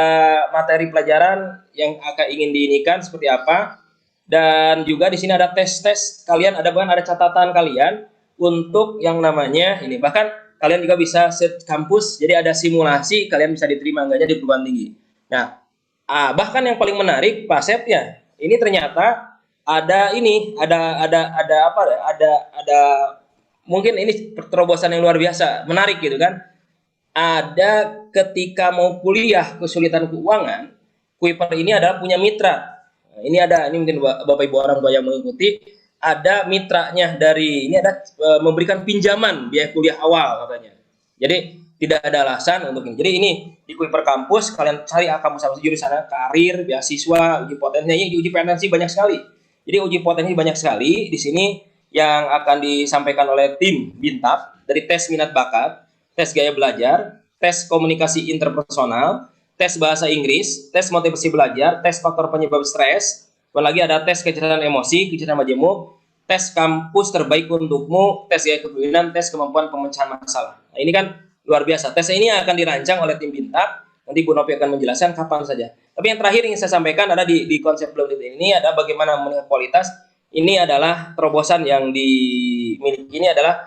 materi pelajaran yang akan ingin diinikan seperti apa. Dan juga di sini ada tes-tes kalian, ada bahkan ada catatan kalian untuk yang namanya ini. Bahkan kalian juga bisa set kampus, jadi ada simulasi kalian bisa diterima enggaknya di perguruan tinggi. Nah, bahkan yang paling menarik Pak Sep ya, ini ternyata ada ini, ada mungkin ini terobosan yang luar biasa, menarik gitu kan. Ada ketika mau kuliah kesulitan keuangan, Kuiper ini adalah punya mitra. Nah, ini mungkin Bapak Ibu orang tua yang mengikuti, ada mitranya dari ini ada memberikan pinjaman biaya kuliah awal katanya. Jadi tidak ada alasan untuk ini. Jadi ini di Kuiper kampus kalian cari kampus jurusan karir, beasiswa, uji potensi banyak sekali. Jadi uji potensi banyak sekali di sini yang akan disampaikan oleh tim Bintap dari tes minat bakat, tes gaya belajar, tes komunikasi interpersonal, tes bahasa Inggris, tes motivasi belajar, tes faktor penyebab stres, dan lagi ada tes kecerdasan emosi, kecerdasan majemuk, tes kampus terbaik untukmu, tes gaya kepemimpinan, tes kemampuan pemecahan masalah. Nah, ini kan luar biasa. Tes ini akan dirancang oleh tim Bintap. Nanti Bu Novi akan menjelaskan kapan saja. Tapi yang terakhir yang saya sampaikan ada di konsep blended ini ada bagaimana meningkatkan kualitas. Ini adalah terobosan yang dimiliki. Ini adalah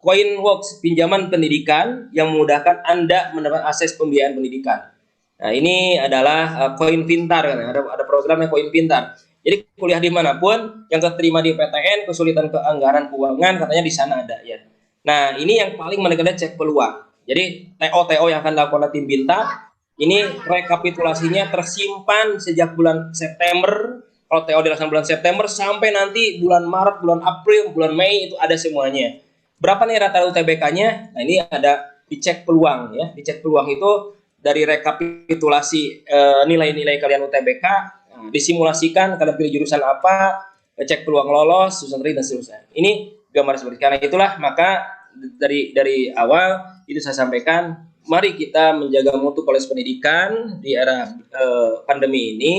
Coinworks, pinjaman pendidikan yang memudahkan Anda mendapat akses pembiayaan pendidikan. Nah, ini adalah Koin Pintar, kan? Ada programnya Koin Pintar. Jadi kuliah dimanapun yang keterima di PTN, kesulitan keanggaran keuangan, katanya di sana ada ya. Nah, ini yang paling menekankan cek peluang. Jadi TO yang akan dilakukan tim Bintap, ini rekapitulasinya tersimpan sejak bulan September. Kalau TO dilaksanakan bulan September sampai nanti bulan Maret, bulan April, bulan Mei itu ada semuanya. Berapa nih rata UTBK-nya? Nah, ini ada dicek peluang ya. Dicek peluang itu dari rekapitulasi nilai-nilai kalian UTBK, disimulasikan kalian pilih jurusan apa, cek peluang lolos, susun dan seterusnya. Ini gambar seperti karena itulah maka dari awal itu saya sampaikan, mari kita menjaga mutu kualitas pendidikan di era pandemi ini.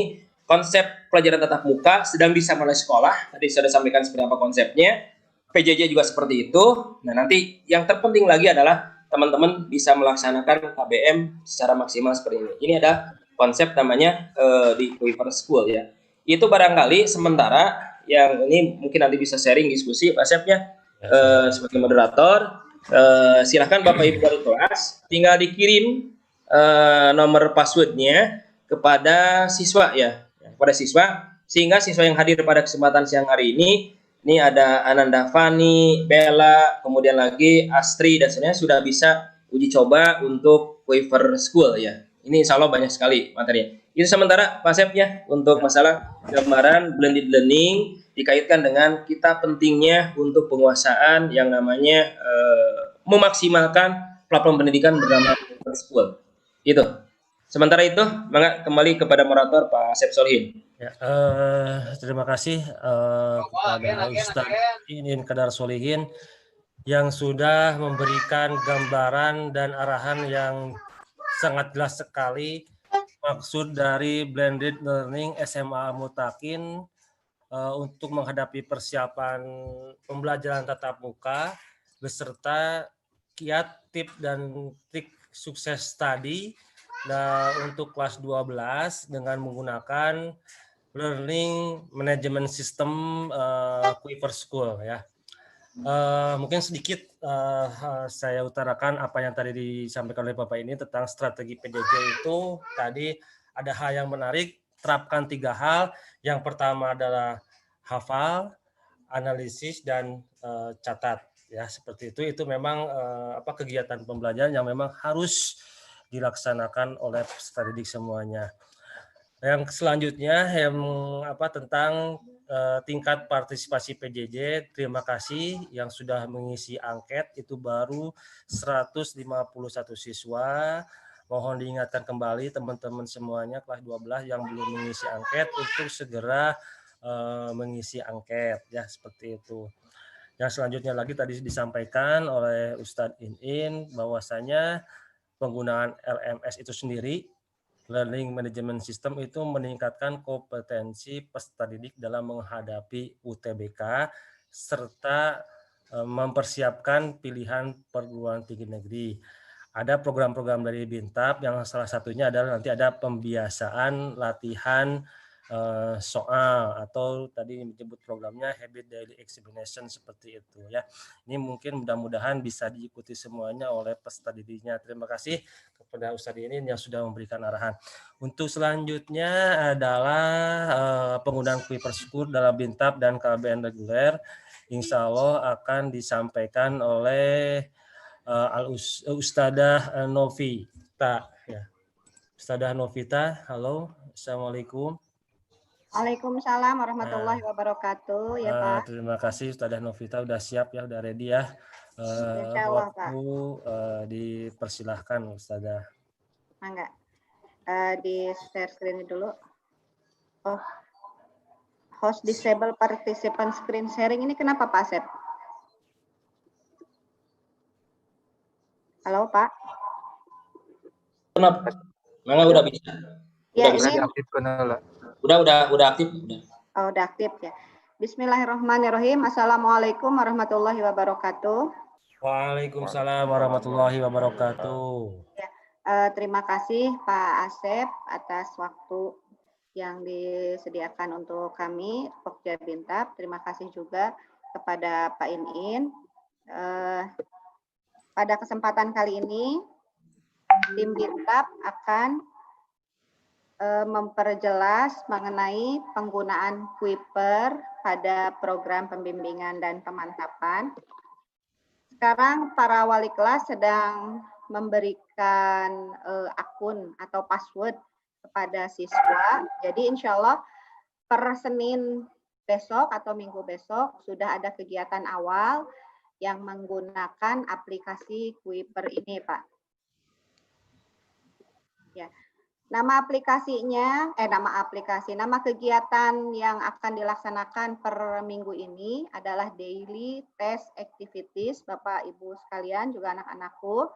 Konsep pelajaran tatap muka sedang disampaikan oleh sekolah. Tadi saya sudah sampaikan seperti apa konsepnya. PJJ juga seperti itu. Nah, nanti yang terpenting lagi adalah teman-teman bisa melaksanakan KBM secara maksimal seperti ini. Ini ada konsep namanya di Kuiper School ya. Itu barangkali sementara yang ini mungkin nanti bisa sharing diskusi Pak Sepnya sebagai moderator. Silahkan Bapak Ibu dari kelas tinggal dikirim nomor passwordnya kepada siswa ya, kepada siswa, sehingga siswa yang hadir pada kesempatan siang hari ini ada Ananda Fani, Bella, kemudian lagi Astri dan sebenarnya sudah bisa uji coba untuk Kuiper School ya. Ini insya Allah banyak sekali materinya. Itu sementara Pak Sep ya untuk masalah gambaran blended learning dikaitkan dengan kita pentingnya untuk penguasaan yang namanya memaksimalkan platform pendidikan bernama Kuiper School. Itu. Sementara itu, kembali kepada moderator Pak Sep Solihin. Ya, terima kasih kepada Ustadz Inin Kadar Solihin yang sudah memberikan gambaran dan arahan yang sangat jelas sekali maksud dari blended learning SMA Mutakin untuk menghadapi persiapan pembelajaran tatap muka beserta kiat, tip dan trik sukses tadi untuk kelas 12 dengan menggunakan Learning Management System Kuiper School ya. Mungkin sedikit saya utarakan apa yang tadi disampaikan oleh Bapak ini tentang strategi PJJ itu. Tadi ada hal yang menarik, terapkan 3 hal. Yang pertama adalah hafal, analisis dan catat ya, seperti itu. Itu memang kegiatan pembelajaran yang memang harus dilaksanakan oleh peserta didik semuanya. Yang selanjutnya tentang tingkat partisipasi PJJ, terima kasih yang sudah mengisi angket, itu baru 151 siswa. Mohon diingatkan kembali teman-teman semuanya kelas 12 yang belum mengisi angket untuk segera mengisi angket ya, seperti itu. Yang selanjutnya lagi tadi disampaikan oleh Ustadz Inin bahwasanya penggunaan LMS itu sendiri, Learning Management System, itu meningkatkan kompetensi peserta didik dalam menghadapi UTBK serta mempersiapkan pilihan perguruan tinggi negeri. Ada program-program dari Bintap yang salah satunya adalah nanti ada pembiasaan latihan soal, atau tadi disebut programnya Habit Daily Examination, seperti itu ya. Ini mungkin mudah-mudahan bisa diikuti semuanya oleh peserta didiknya. Terima kasih kepada Ustadz ini yang sudah memberikan arahan. Untuk selanjutnya adalah penggunaan Kuiper Skur dalam Bintap dan KBN reguler. Insya Allah akan disampaikan oleh Ustadzah Novita. Ya. Ustadzah Novita, halo, assalamualaikum. Waalaikumsalam warahmatullahi wabarakatuh. Ya Pak. Terima kasih Ustadzah Novita, udah siap ya, udah ready ya. Insya Allah, Waktu dipersilahkan Ustadzah. Enggak. Di share screen dulu. Oh, host disable participant screen sharing ini kenapa Pak Asep? Halo Pak. Kenapa? Malah udah bisa. Ya, Udah bisa ini Aktif kenal. udah aktif. Udah. oh, udah aktif ya. Bismillahirrahmanirrahim. Assalamualaikum warahmatullahi wabarakatuh. Waalaikumsalam warahmatullahi wabarakatuh. Ya, terima kasih Pak Asep atas waktu yang disediakan untuk kami, Pokja Bintap. Terima kasih juga kepada Pak In'in. Pada kesempatan kali ini, tim Bintap akan memperjelas mengenai penggunaan Kuiper pada program pembimbingan dan pemantapan. Sekarang para wali kelas sedang memberikan akun atau password kepada siswa. Jadi insya Allah per Senin besok atau Minggu besok sudah ada kegiatan awal yang menggunakan aplikasi Kuiper ini, Pak. Ya. Nama kegiatan yang akan dilaksanakan per minggu ini adalah daily test activities, Bapak Ibu sekalian, juga anak-anakku.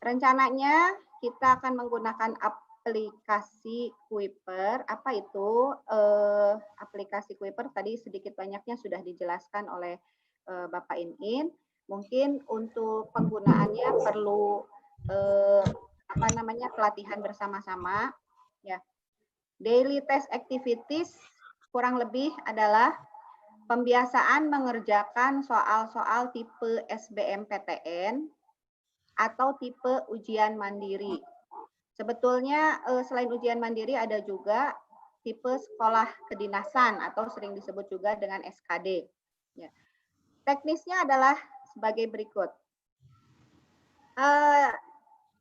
Rencananya kita akan menggunakan aplikasi Kuiper. Apa itu aplikasi Kuiper? Tadi sedikit banyaknya sudah dijelaskan oleh Bapak In'in. Mungkin untuk penggunaannya perlu pelatihan bersama-sama ya. Daily test activities kurang lebih adalah pembiasaan mengerjakan soal-soal tipe SBMPTN atau tipe ujian mandiri. Sebetulnya selain ujian mandiri ada juga tipe sekolah kedinasan atau sering disebut juga dengan SKD. Ya. Teknisnya adalah sebagai berikut.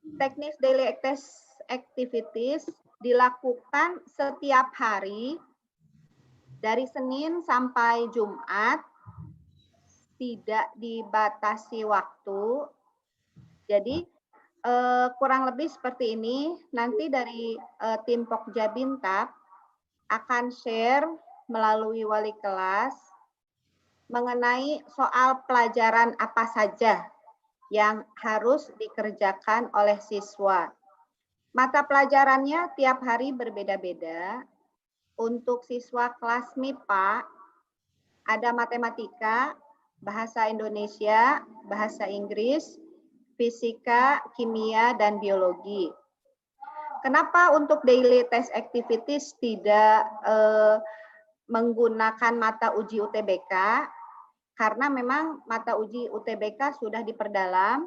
Teknis daily test activities dilakukan setiap hari dari Senin sampai Jumat, tidak dibatasi waktu. Jadi kurang lebih seperti ini. Nanti dari tim Pokja Bintap akan share melalui wali kelas mengenai soal pelajaran apa saja yang harus dikerjakan oleh siswa. Mata pelajarannya tiap hari berbeda-beda. Untuk siswa kelas MIPA, ada matematika, bahasa Indonesia, bahasa Inggris, fisika, kimia, dan biologi. Kenapa untuk daily test activities tidak menggunakan mata uji UTBK? Karena memang mata uji UTBK sudah diperdalam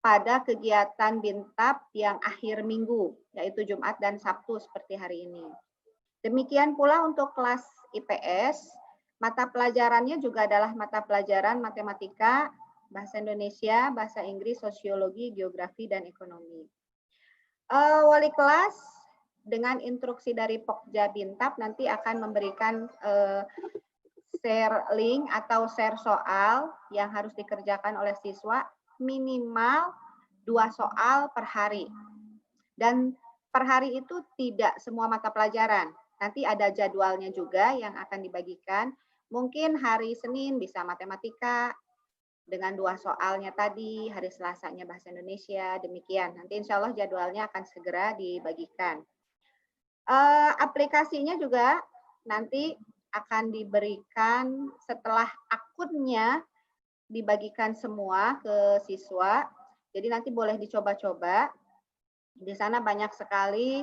pada kegiatan Bintap yang akhir minggu, yaitu Jumat dan Sabtu seperti hari ini. Demikian pula untuk kelas IPS, mata pelajarannya juga adalah mata pelajaran matematika, bahasa Indonesia, bahasa Inggris, sosiologi, geografi, dan ekonomi. Wali kelas dengan instruksi dari Pokja Bintap nanti akan memberikan share link atau share soal yang harus dikerjakan oleh siswa minimal 2 soal per hari. Dan per hari itu tidak semua mata pelajaran. Nanti ada jadwalnya juga yang akan dibagikan. Mungkin hari Senin bisa matematika, dengan 2 soalnya tadi, hari Selasanya bahasa Indonesia, demikian. Nanti insya Allah jadwalnya akan segera dibagikan. Aplikasinya juga nanti akan diberikan setelah akunnya dibagikan semua ke siswa. Jadi nanti boleh dicoba-coba. Di sana banyak sekali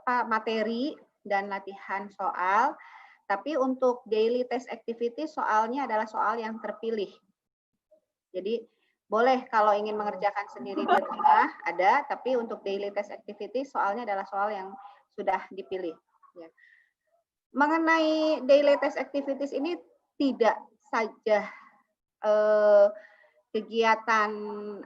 materi dan latihan soal. Tapi untuk daily test activity soalnya adalah soal yang terpilih. Jadi boleh kalau ingin mengerjakan sendiri di rumah ada, tapi untuk daily test activity soalnya adalah soal yang sudah dipilih. Ya. Mengenai daily test activities ini tidak saja kegiatan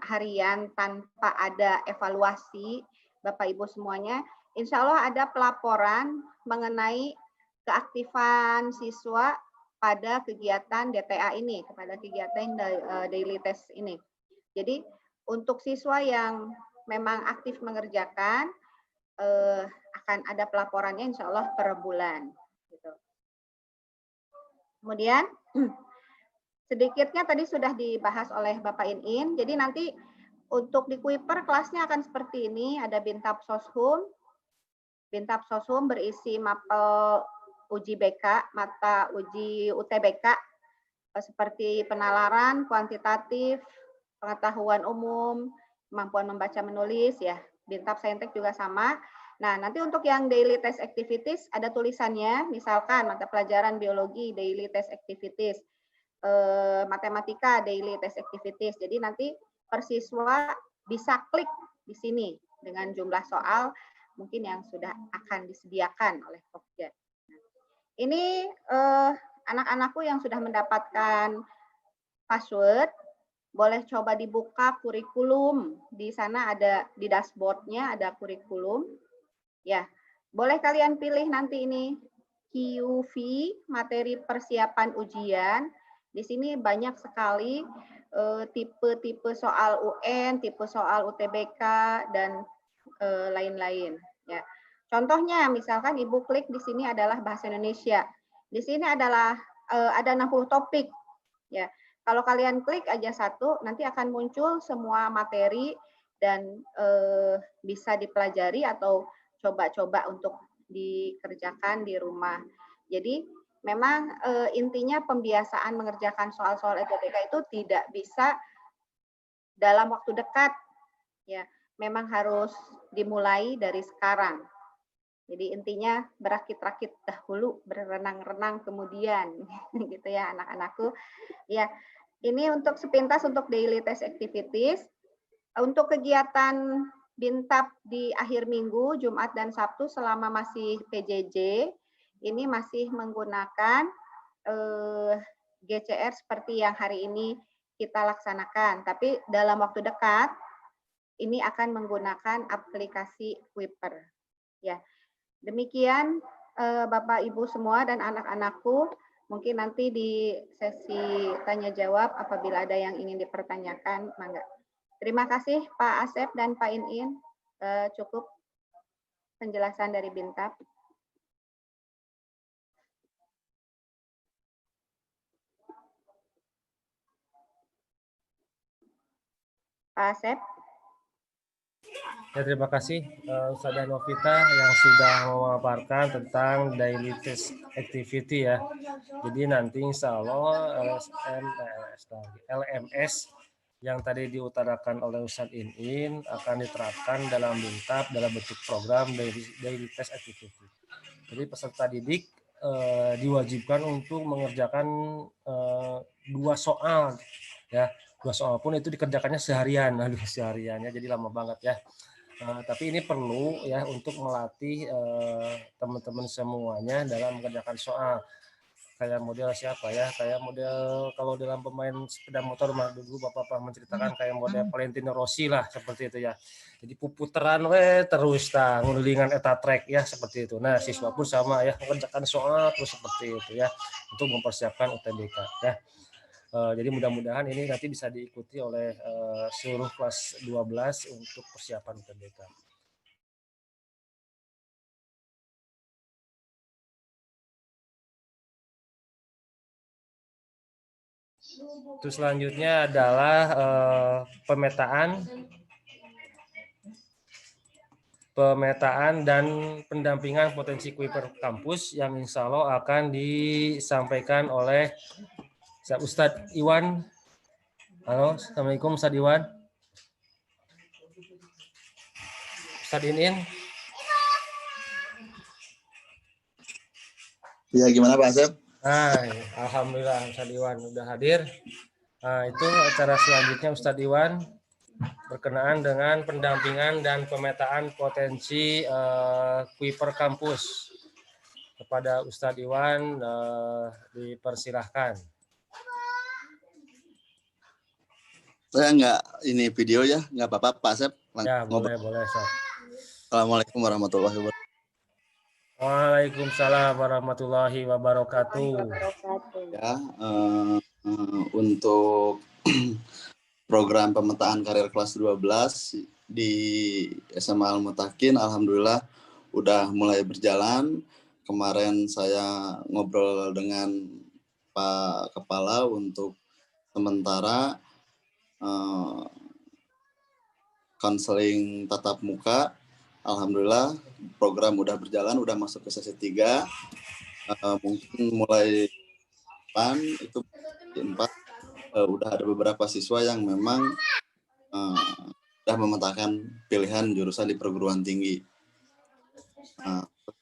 harian tanpa ada evaluasi, Bapak Ibu semuanya, insya Allah ada pelaporan mengenai keaktifan siswa pada kegiatan DTA ini, kepada kegiatan daily test ini. Jadi untuk siswa yang memang aktif mengerjakan, akan ada pelaporannya insya Allah per bulan. Gitu. Kemudian sedikitnya tadi sudah dibahas oleh Bapak In. Jadi nanti untuk di Kuiper kelasnya akan seperti ini, ada Bintab Soshum. Bintab Soshum berisi mapel uji BK, mata uji UTBK, seperti penalaran, kuantitatif, pengetahuan umum, kemampuan membaca menulis, ya. Bintab Saintek juga sama. Nah, nanti untuk yang daily test activities ada tulisannya, misalkan mata pelajaran biologi daily test activities, matematika daily test activities. Jadi nanti persiswa bisa klik di sini dengan jumlah soal mungkin yang sudah akan disediakan oleh Pokja. Ini anak-anakku yang sudah mendapatkan password, boleh coba dibuka kurikulum. Di sana ada di dashboardnya ada kurikulum. Ya, boleh kalian pilih nanti ini QV, materi persiapan ujian. Di sini banyak sekali tipe-tipe soal UN, tipe soal UTBK, dan lain-lain. Ya. Contohnya, misalkan Ibu klik di sini adalah bahasa Indonesia. Di sini adalah ada 60 topik. Ya, kalau kalian klik aja satu, nanti akan muncul semua materi dan bisa dipelajari atau coba-coba untuk dikerjakan di rumah. Jadi memang intinya pembiasaan mengerjakan soal-soal ETBK itu tidak bisa dalam waktu dekat. Ya, memang harus dimulai dari sekarang. Jadi intinya berakit-rakit dahulu, berenang-renang kemudian, gitu ya anak-anakku. Ya, ini untuk sepintas untuk daily test activities. Untuk kegiatan Bintab di akhir minggu, Jumat dan Sabtu selama masih PJJ, ini masih menggunakan GCR seperti yang hari ini kita laksanakan. Tapi dalam waktu dekat, ini akan menggunakan aplikasi Kuiper. Ya. Demikian Bapak Ibu semua dan anak-anakku, mungkin nanti di sesi tanya jawab apabila ada yang ingin dipertanyakan, mangga. Terima kasih Pak Asep dan Pak In. Cukup penjelasan dari Bintab. Pak Asep. Ya, terima kasih Ustazah Novita yang sudah memaparkan tentang daily test activity ya. Jadi nanti insya Allah LMS yang tadi diutarakan oleh Ustadz In akan diterapkan dalam Bintab dalam bentuk program daily test activity. Jadi peserta didik diwajibkan untuk mengerjakan 2 soal ya. 2 soal pun itu dikerjakannya seharian, sehariannya jadi lama banget ya. Tapi ini perlu ya untuk melatih teman-teman semuanya dalam mengerjakan soal. Kayak model siapa ya? Kayak model kalau dalam pemain sepeda motor dulu Bapak pernah menceritakan kayak model Valentino Rossi lah seperti itu ya. Jadi puputeran terus ngulingan eta track ya seperti itu. Nah, siswa pun sama ya mengerjakan soal terus seperti itu ya untuk mempersiapkan UTBK ya. Jadi mudah-mudahan ini nanti bisa diikuti oleh seluruh kelas 12 untuk persiapan UTBK. Terus selanjutnya adalah pemetaan dan pendampingan potensi Kuiper kampus yang insya Allah akan disampaikan oleh Ustadz Iwan. Halo, Assalamualaikum Ustadz Iwan. Ustadz Inin. Ya, gimana Pak Asep? Alhamdulillah Ustadz Iwan udah hadir. Itu acara selanjutnya Ustadz Iwan berkenaan dengan pendampingan dan pemetaan potensi Kuiper kampus. Kepada Ustadz Iwan dipersilahkan. Saya nggak ini video ya, nggak apa-apa Pak Asep. Ya, boleh, Ustaz. Assalamualaikum warahmatullahi wabarakatuh. Waalaikumsalam warahmatullahi wabarakatuh. Ya, untuk program pemetaan karir kelas 12 di SMA Al-Mutakin, alhamdulillah udah mulai berjalan. Kemarin saya ngobrol dengan Pak Kepala untuk sementara konseling tatap muka. Alhamdulillah program udah berjalan, udah masuk ke sesi 3. Mungkin mulai depan itu 4 udah ada beberapa siswa yang memang udah memetakan pilihan jurusan di perguruan tinggi.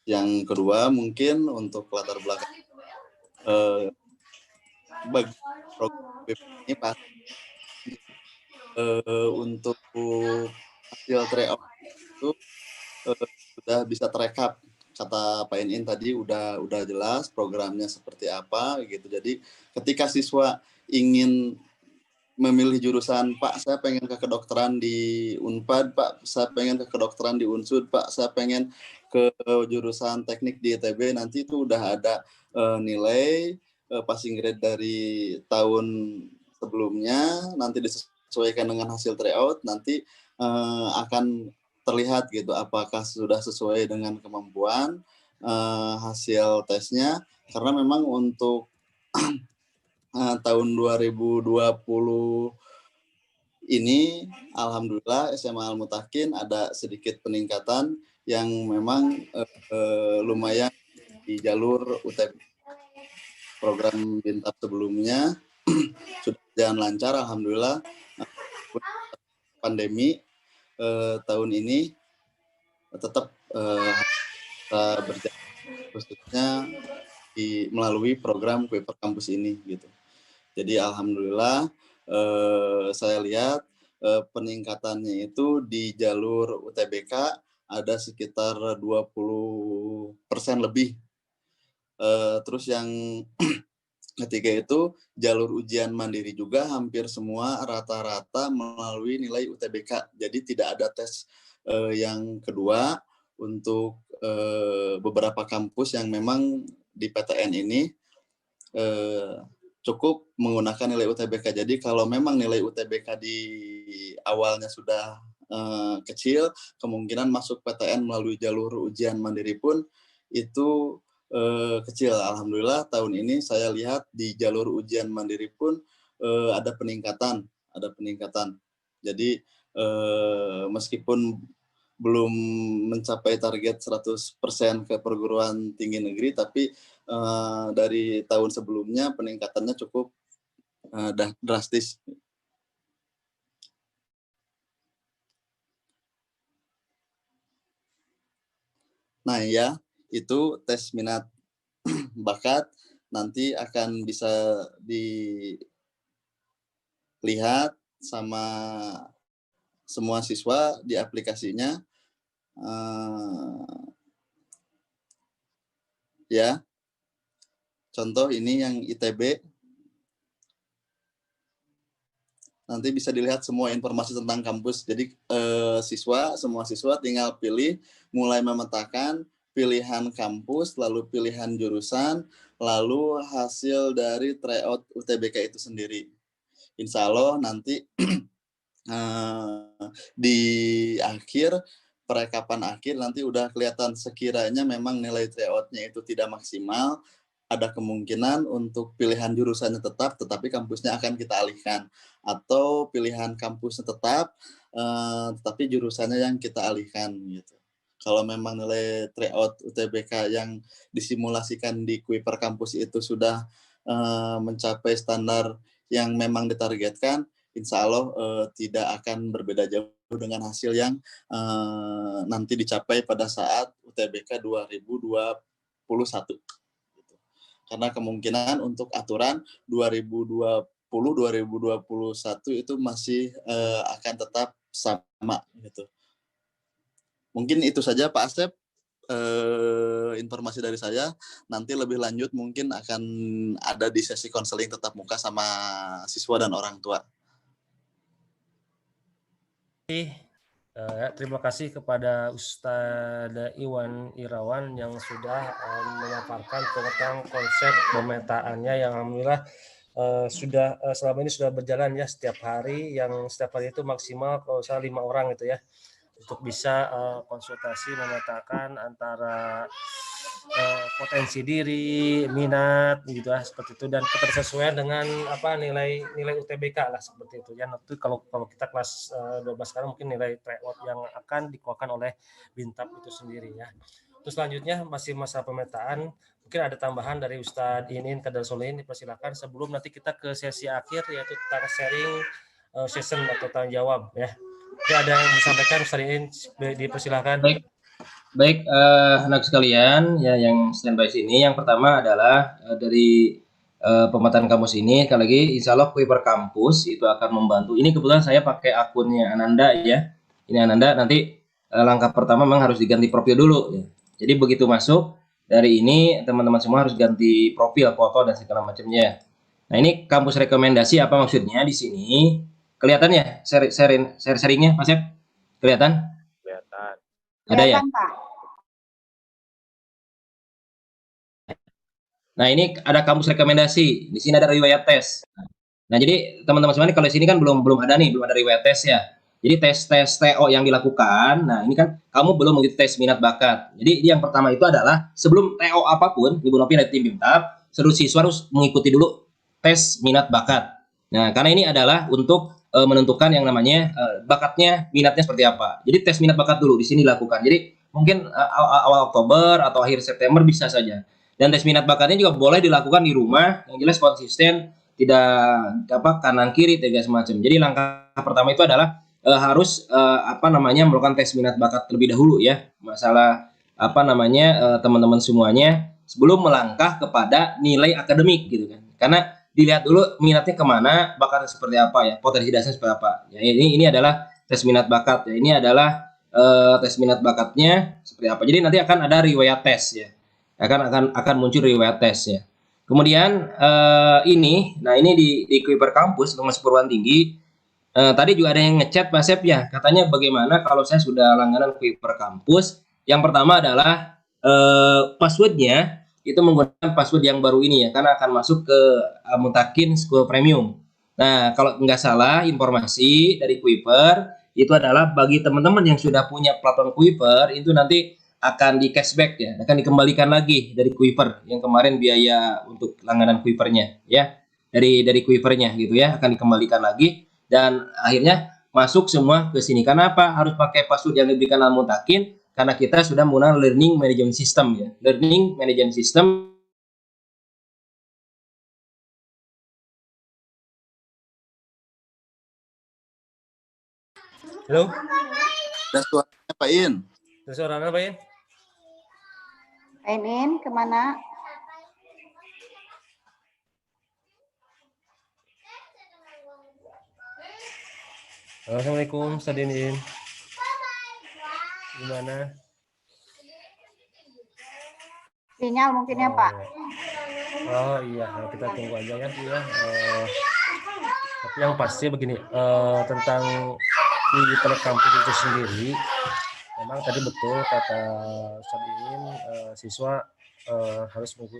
Yang kedua mungkin untuk latar belakang bagi program ini Pak, untuk hasil tryout itu sudah bisa terekap, kata Pak Inin tadi udah jelas programnya seperti apa gitu. Jadi ketika siswa ingin memilih jurusan, Pak saya pengen ke kedokteran di Unpad, Pak saya pengen ke kedokteran di Unsud, Pak saya pengen ke jurusan teknik di ITB, nanti itu udah ada nilai passing grade dari tahun sebelumnya, nanti disesuaikan dengan hasil tryout, nanti akan terlihat gitu apakah sudah sesuai dengan kemampuan hasil tesnya. Karena memang untuk tahun 2020 ini alhamdulillah SMA Al-Mutakin ada sedikit peningkatan yang memang lumayan di jalur UTB. Program Bintap sebelumnya sudah berjalan lancar alhamdulillah. Pandemi tahun ini tetap berjalan khususnya melalui program Kuiper Kampus ini gitu. Jadi alhamdulillah saya lihat peningkatannya itu di jalur UTBK ada sekitar 20% lebih. Terus yang ketiga itu jalur ujian mandiri juga hampir semua rata-rata melalui nilai UTBK. Jadi tidak ada tes yang kedua untuk beberapa kampus yang memang di PTN ini cukup menggunakan nilai UTBK. Jadi kalau memang nilai UTBK di awalnya sudah kecil, kemungkinan masuk PTN melalui jalur ujian mandiri pun itu kecil. Alhamdulillah tahun ini saya lihat di jalur ujian mandiri pun ada peningkatan. Jadi meskipun belum mencapai target 100% ke perguruan tinggi negeri, tapi dari tahun sebelumnya peningkatannya cukup drastis. Nah ya, itu tes minat bakat nanti akan bisa dilihat sama semua siswa di aplikasinya. Ya, contoh ini yang ITB, nanti bisa dilihat semua informasi tentang kampus. Jadi semua siswa tinggal pilih, mulai memetakan pilihan kampus, lalu pilihan jurusan, lalu hasil dari tryout UTBK itu sendiri. Insya Allah nanti di akhir perekapan akhir nanti udah kelihatan sekiranya memang nilai tryout-nya itu tidak maksimal, ada kemungkinan untuk pilihan jurusannya tetap, tetapi kampusnya akan kita alihkan. Atau pilihan kampusnya tetap, tetapi jurusannya yang kita alihkan gitu. Kalau memang nilai tryout UTBK yang disimulasikan di Kuiper kampus itu sudah mencapai standar yang memang ditargetkan, insya Allah tidak akan berbeda jauh dengan hasil yang nanti dicapai pada saat UTBK 2021. Karena kemungkinan untuk aturan 2020-2021 itu masih akan tetap sama gitu. Mungkin itu saja Pak Asep, informasi dari saya. Nanti lebih lanjut mungkin akan ada di sesi konseling tatap muka sama siswa dan orang tua. Terima kasih kepada Ustadz Iwan Irawan yang sudah memaparkan tentang konsep pemetaannya yang alhamdulillah sudah selama ini sudah berjalan ya setiap hari, yang setiap hari itu maksimal kalau saya 5 orang itu ya untuk bisa konsultasi memetakan antara potensi diri, minat gitu ya seperti itu, dan ketersesuaian dengan nilai UTBK lah seperti itu ya. Nanti kalau kita kelas 12 sekarang mungkin nilai tryout yang akan dikeluarkan oleh Bintap itu sendiri ya. Terus selanjutnya masih masa pemetaan, mungkin ada tambahan dari Ustadz Inin Kadarsolin, dipersilakan sebelum nanti kita ke sesi akhir yaitu tentang sharing session atau tanya jawab ya. Oke, ada yang disampaikan Ustadz Inin, dipersilakan. Baik, anak sekalian ya yang standby sini. Yang pertama adalah dari pemetaan kampus ini, sekali lagi insya Allah Kuiper kampus itu akan membantu. Ini kebetulan saya pakai akunnya Ananda ya. Ini Ananda, nanti langkah pertama memang harus diganti profil dulu ya. Jadi begitu masuk dari ini teman-teman semua harus ganti profil, foto dan segala macamnya. Nah, ini kampus rekomendasi apa maksudnya di sini? Kelihatan ya sharingnya Mas Sep? Kelihatan? Kelihatan. Ada ya? Pak. Nah, ini ada kampus rekomendasi. Di sini ada riwayat tes. Nah, jadi teman-teman semua kalau di sini kan belum ada riwayat tes ya. Jadi tes TO yang dilakukan. Nah, ini kan kamu belum mengikuti tes minat bakat. Jadi yang pertama itu adalah sebelum TO apapun, Ibu Novi dari tim Bintap, seluruh siswa harus mengikuti dulu tes minat bakat. Nah, karena ini adalah untuk menentukan yang namanya bakatnya, minatnya seperti apa. Jadi tes minat bakat dulu di sini dilakukan. Jadi mungkin awal Oktober atau akhir September bisa saja. Dan tes minat bakatnya juga boleh dilakukan di rumah, yang jelas konsisten, tidak kanan kiri, tidak semacam. Jadi langkah pertama itu adalah harus melakukan tes minat bakat terlebih dahulu ya. Masalah teman-teman semuanya sebelum melangkah kepada nilai akademik gitu kan. Karena dilihat dulu minatnya kemana, bakatnya seperti apa ya, potensi dasarnya seperti apa. Ya, ini adalah tes minat bakat ya. Ini adalah tes minat bakatnya seperti apa. Jadi nanti akan ada riwayat tes ya. Akan muncul riwayat tes ya. Kemudian ini di Kuiper kampus untuk masuk perguruan tinggi. Tadi juga ada yang ngechat Mas Sep ya, katanya bagaimana kalau saya sudah langganan Kuiper kampus. Yang pertama adalah passwordnya itu menggunakan password yang baru ini ya, karena akan masuk ke Mutakin School Premium. Nah, kalau nggak salah informasi dari Kuiper itu adalah bagi teman-teman yang sudah punya platform Kuiper itu nanti akan di cashback ya, akan dikembalikan lagi dari Kuiper yang kemarin biaya untuk langganan Kuipernya ya, dari Kuipernya gitu ya, akan dikembalikan lagi dan akhirnya masuk semua ke sini. Karena apa? Harus pakai password yang diberikan Al-Mutakin karena kita sudah menggunakan learning management system ya. Learning management system Halo? Ada suaranya Pak In. Ada suaranya Pak In? In kemana? Assalamualaikum, Ustadz Inin. Gimana? Sinyal mungkin ya Pak. Oh iya, kita tunggu aja ya Bu ya. Tapi yang pasti begini, tentang di kampus itu sendiri, memang tadi betul kata Ustadz Inin, siswa harus mengikuti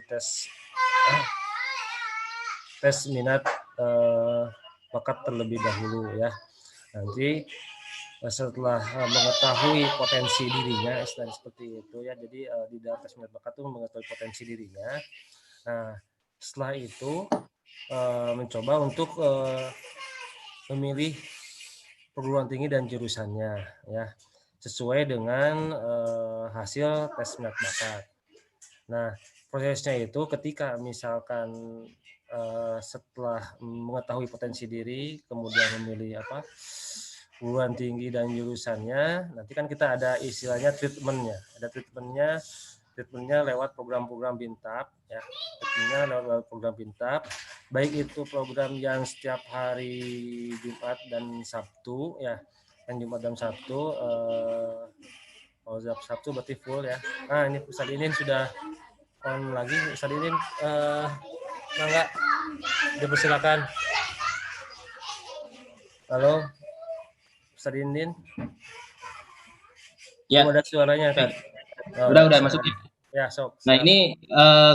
tes minat bakat terlebih dahulu ya. Nanti setelah mengetahui potensi dirinya, seperti itu ya. Jadi di dalam tes minat bakat itu mengetahui potensi dirinya. Nah, setelah itu mencoba untuk memilih perguruan tinggi dan jurusannya ya sesuai dengan hasil tes minat bakat. Nah, prosesnya itu ketika misalkan setelah mengetahui potensi diri, kemudian memilih perguruan tinggi dan jurusannya, nanti kan kita ada istilahnya treatmentnya. Ada treatmentnya lewat program-program BINTAP ya. Treatmentnya lewat program BINTAP, baik itu program yang setiap hari Jumat dan Sabtu ya. Yang Jumat dan Sabtu kalau Sabtu berarti full ya. Nah, ini Ustadz Inin sudah on lagi. Ustadz Inin enggak dipersilakan. Halo Ustadz Inin. Ya. Ada suaranya kan? Udah masuk ya. Ya, sok. Nah, ini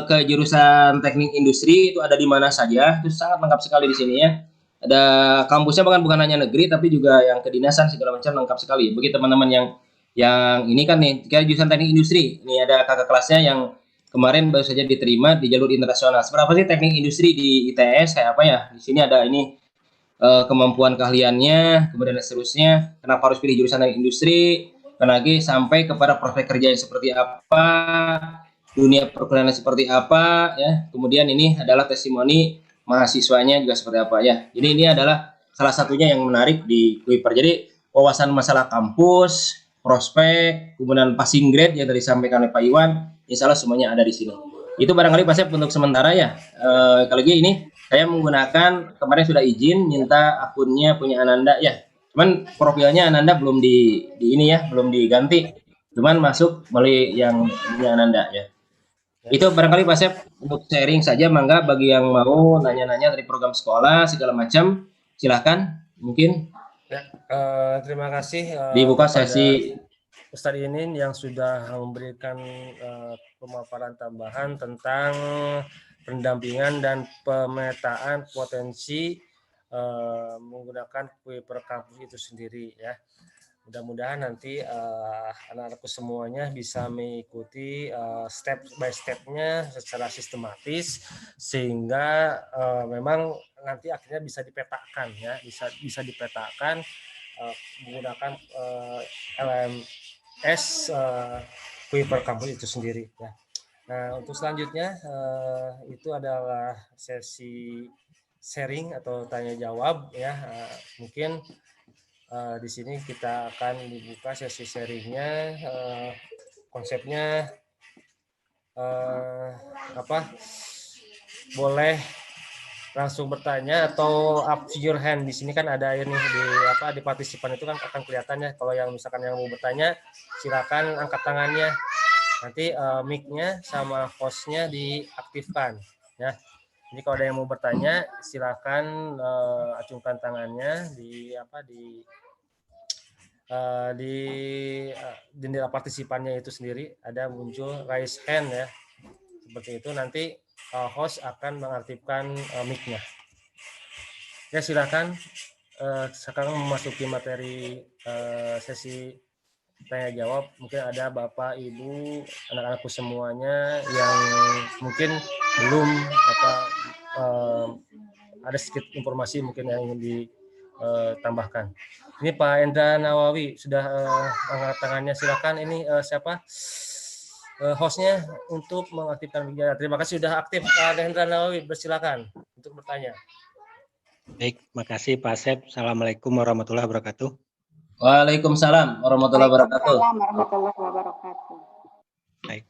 ke jurusan teknik industri itu ada di mana saja? Itu sangat lengkap sekali di sini ya. Ada kampusnya bukan hanya negeri tapi juga yang kedinasan segala macam lengkap sekali. Bagi teman-teman yang ini kan nih, kayak jurusan teknik industri. Ini ada kakak kelasnya yang kemarin baru saja diterima di jalur internasional. Seberapa sih teknik industri di ITS kayak apa ya? Di sini ada ini kemampuan keahliannya, kemudian seterusnya. Kenapa harus pilih jurusan teknik industri? Lagi sampai kepada prospek kerja yang seperti apa, dunia perkuliahan seperti apa ya. Kemudian ini adalah testimoni mahasiswanya juga seperti apa ya. Ini adalah salah satunya yang menarik di Kuiper. Jadi wawasan masalah kampus, prospek, kemudian passing grade yang tadi disampaikan oleh Pak Iwan, insya Allah semuanya ada di sini. Itu barangkali Pak Sep untuk sementara ya. Kalau ini saya menggunakan, kemarin sudah izin minta akunnya punya Ananda ya. Cuman profilnya Ananda belum di ini ya, belum diganti. Cuman masuk melalui yang punya Ananda ya. Itu barangkali Pak Sep untuk sharing saja, mangga bagi yang mau nanya-nanya dari program sekolah segala macam, silahkan mungkin. Ya, terima kasih dibuka sesi Ustadz Inin yang sudah memberikan pemaparan tambahan tentang pendampingan dan pemetaan potensi menggunakan Kuiper Kampus itu sendiri ya. Mudah-mudahan nanti anak-anakku semuanya bisa mengikuti step by step-nya secara sistematis sehingga memang nanti akhirnya bisa dipetakan ya, bisa dipetakan menggunakan LMS Kuiper Kampus itu sendiri ya. Nah, untuk selanjutnya itu adalah sesi sharing atau tanya jawab ya. Mungkin di sini kita akan dibuka sesi sharingnya, konsepnya boleh langsung bertanya atau up your hand. Di sini kan ada ini di partisipan itu kan akan kelihatannya. Kalau yang misalkan yang mau bertanya silakan angkat tangannya. Nanti mic-nya sama hostnya diaktifkan ya. Jadi kalau ada yang mau bertanya, silakan acungkan tangannya di jendela partisipannya itu sendiri ada muncul raise hand ya. Seperti itu nanti host akan mengaktifkan mic-nya. Ya silakan sekarang memasuki materi sesi tanya jawab. Mungkin ada Bapak, Ibu, anak-anakku semuanya yang mungkin belum ada sedikit informasi mungkin yang ingin ditambahkan. Ini Pak Endra Nawawi sudah angkat tangannya, silakan. Ini siapa hostnya untuk mengaktifkan mic-nya. Terima kasih sudah aktif Pak Endra Nawawi, bersilakan untuk bertanya. Baik, makasih Pak Sep. Assalamualaikum warahmatullahi wabarakatuh. Waalaikumsalam warahmatullahi wabarakatuh. Warahmatullahi wabarakatuh. Baik,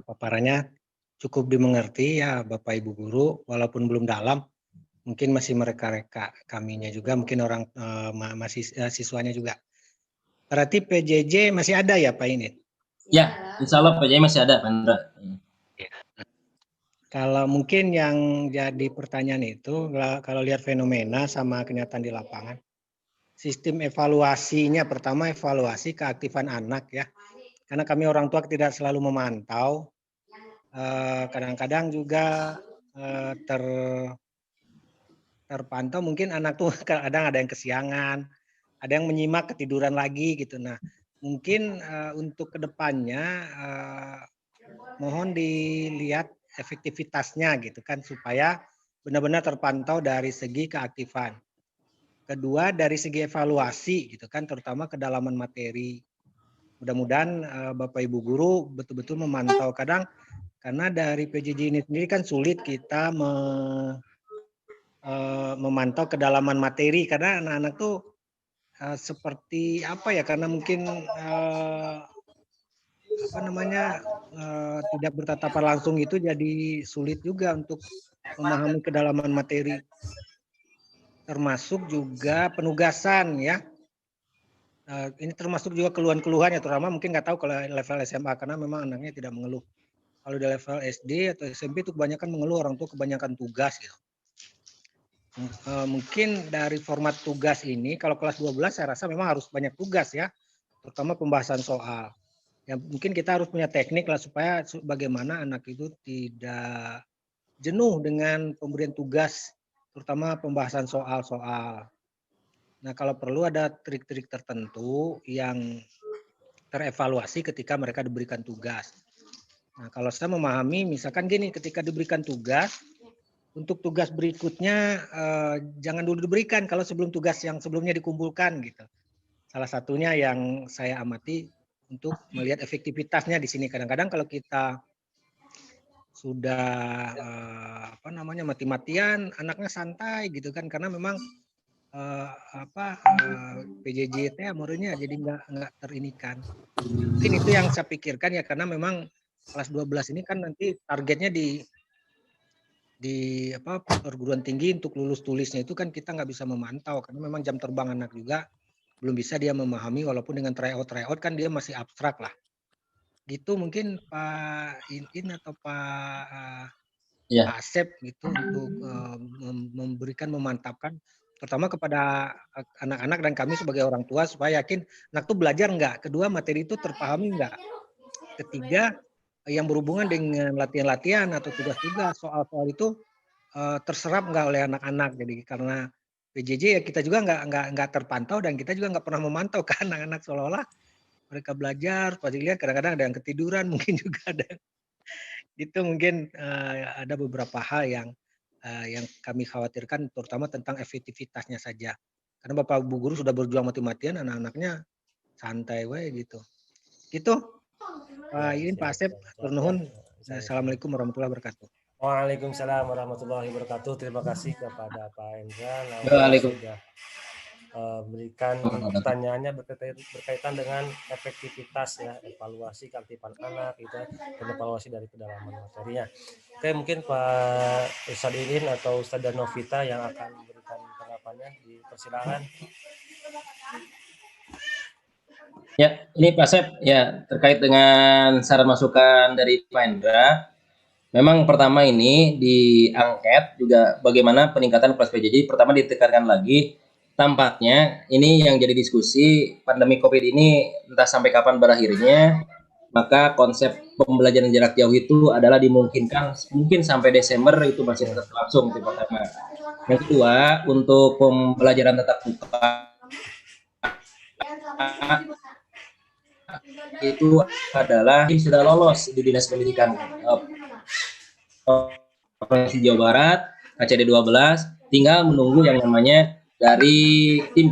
paparannya cukup dimengerti ya Bapak Ibu guru, walaupun belum dalam, mungkin masih mereka-reka kaminya juga, mungkin orang masih siswanya juga. Berarti PJJ masih ada ya Pak ini? Ya, insya Allah PJJ masih ada Pak Indra. Kalau mungkin yang jadi pertanyaan itu, kalau lihat fenomena sama kenyataan di lapangan, sistem evaluasinya, pertama evaluasi keaktifan anak ya, karena kami orang tua tidak selalu memantau, kadang-kadang juga terpantau mungkin anak tuh kadang ada yang kesiangan, ada yang menyimak ketiduran lagi gitu. Nah mungkin untuk kedepannya mohon dilihat efektivitasnya gitu kan, supaya benar-benar terpantau dari segi keaktifan. Kedua, dari segi evaluasi gitu kan, terutama kedalaman materi. Mudah-mudahan Bapak Ibu guru betul-betul memantau. Kadang karena dari PJJ ini sendiri kan sulit kita memantau kedalaman materi, karena anak-anak tuh seperti apa ya, karena mungkin tidak bertatapan langsung itu, jadi sulit juga untuk memahami kedalaman materi. Termasuk juga penugasan ya. Ini termasuk juga keluhan-keluhan ya, terutama mungkin nggak tahu kalau level SMA, karena memang anaknya tidak mengeluh. Kalau di level SD atau SMP itu kebanyakan mengeluh, orang tua kebanyakan tugas gitu. Mungkin dari format tugas ini, kalau kelas 12 saya rasa memang harus banyak tugas ya, terutama pembahasan soal. Ya, mungkin kita harus punya teknik lah supaya bagaimana anak itu tidak jenuh dengan pemberian tugas, terutama pembahasan soal-soal. Nah, kalau perlu ada trik-trik tertentu yang terevaluasi ketika mereka diberikan tugas. Nah, kalau saya memahami, misalkan gini, ketika diberikan tugas, untuk tugas berikutnya jangan dulu diberikan kalau sebelum tugas yang sebelumnya dikumpulkan gitu. Salah satunya yang saya amati untuk melihat efektivitasnya di sini. Kadang-kadang kalau kita sudah mati-matian, anaknya santai gitu kan, karena memang PJJ muridnya jadi nggak terinikan. Mungkin itu yang saya pikirkan ya, karena memang kelas 12 ini kan nanti targetnya di perguruan tinggi untuk lulus tulisnya itu kan kita nggak bisa memantau, karena memang jam terbang anak juga belum bisa dia memahami, walaupun dengan tryout kan dia masih abstrak lah. Gitu mungkin Pak In atau Pak Asep gitu, untuk memberikan, memantapkan terutama kepada anak-anak dan kami sebagai orang tua, supaya yakin anak tuh belajar enggak, kedua materi itu terpahami enggak, ketiga yang berhubungan dengan latihan-latihan atau tugas-tugas soal-soal itu terserap enggak oleh anak-anak. Jadi karena PJJ ya kita juga enggak terpantau, dan kita juga enggak pernah memantau kan anak-anak, seolah-olah mereka belajar pas dilihat kadang-kadang ada yang ketiduran, mungkin juga ada itu, mungkin ada beberapa hal yang kami khawatirkan, terutama tentang efektivitasnya saja. Karena Bapak Ibu guru sudah berjuang mati-matian, anak-anaknya santai wae gitu. Gitu. Pak Iin, Pak Asep, nuhun. Assalamualaikum warahmatullahi wabarakatuh. Waalaikumsalam warahmatullahi wabarakatuh. Terima kasih kepada Pak Endra sudah berikan pertanyaannya berkaitan dengan efektivitas ya, evaluasi keaktifan anak itu, dan evaluasi dari kedalaman materinya. Oke, mungkin Pak Ustadz Irin atau Ustadz Novita yang akan memberikan tanggapannya, dipersilakan. Ya, ini Pak Asep ya, terkait dengan saran masukan dari Pak Endra. Memang pertama ini di angket juga bagaimana peningkatan kelas PJJ, pertama ditekankan lagi, tampaknya ini yang jadi diskusi, pandemi COVID ini entah sampai kapan berakhirnya, maka konsep pembelajaran jarak jauh itu adalah dimungkinkan mungkin sampai Desember itu masih tetap langsung, itu pertama. Yang kedua, untuk pembelajaran tatap muka itu adalah sudah lolos di Dinas Pendidikan Provinsi Jawa Barat, KCD 12, tinggal menunggu yang namanya dari tim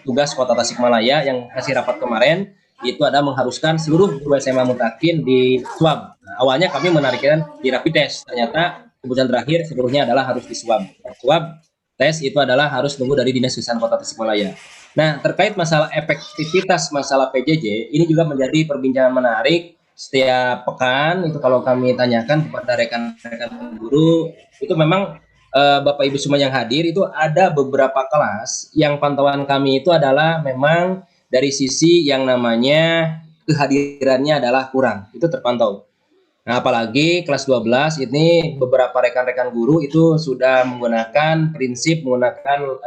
tugas Kota Tasikmalaya yang hasil rapat kemarin, itu ada mengharuskan seluruh guru SMA Mutakin di swab. Nah, awalnya kami menarikkan di rapid test, ternyata keputusan terakhir seluruhnya adalah harus di swab. Swab tes itu adalah harus nunggu dari Dinas Kesehatan Kota Tasikmalaya. Nah, terkait masalah efektivitas masalah PJJ, ini juga menjadi perbincangan menarik setiap pekan. Itu kalau kami tanyakan kepada rekan-rekan guru, itu memang Bapak Ibu semua yang hadir, itu ada beberapa kelas yang pantauan kami itu adalah memang dari sisi yang namanya kehadirannya adalah kurang, itu terpantau. Nah, apalagi kelas 12 ini beberapa rekan-rekan guru itu sudah menggunakan prinsip menggunakan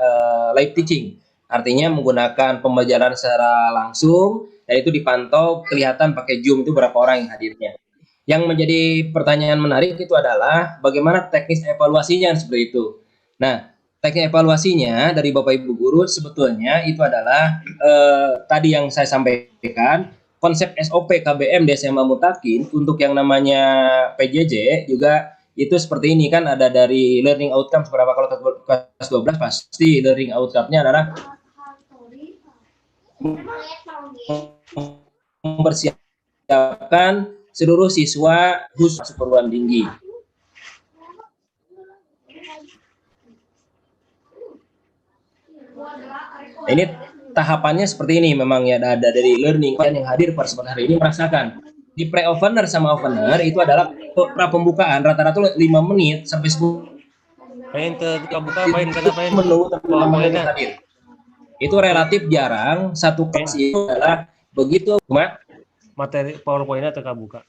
live teaching, artinya menggunakan pembelajaran secara langsung, dan itu dipantau kelihatan pakai Zoom itu berapa orang yang hadirnya. Yang menjadi pertanyaan menarik itu adalah bagaimana teknis evaluasinya seperti itu. Nah, teknis evaluasinya dari Bapak Ibu guru sebetulnya itu adalah tadi yang saya sampaikan, konsep SOP KBM di SMA Mutakin untuk yang namanya PJJ juga itu seperti ini kan, ada dari learning outcome berapa. Kalau kelas 12 pasti learning outcome-nya adalah mempersiapkan seluruh siswa khusus perguruan tinggi. Ini tahapannya seperti ini memang ya, ada dari learning yang hadir pada hari ini merasakan. Di pre-opener sama opener itu adalah pra pembukaan rata-rata 5 menit sampai 10 Pain terbuka pain karena pain menunggu teman-teman hadir. Itu relatif jarang, satu kelas itu adalah begitu materi PowerPoint-nya terbuka.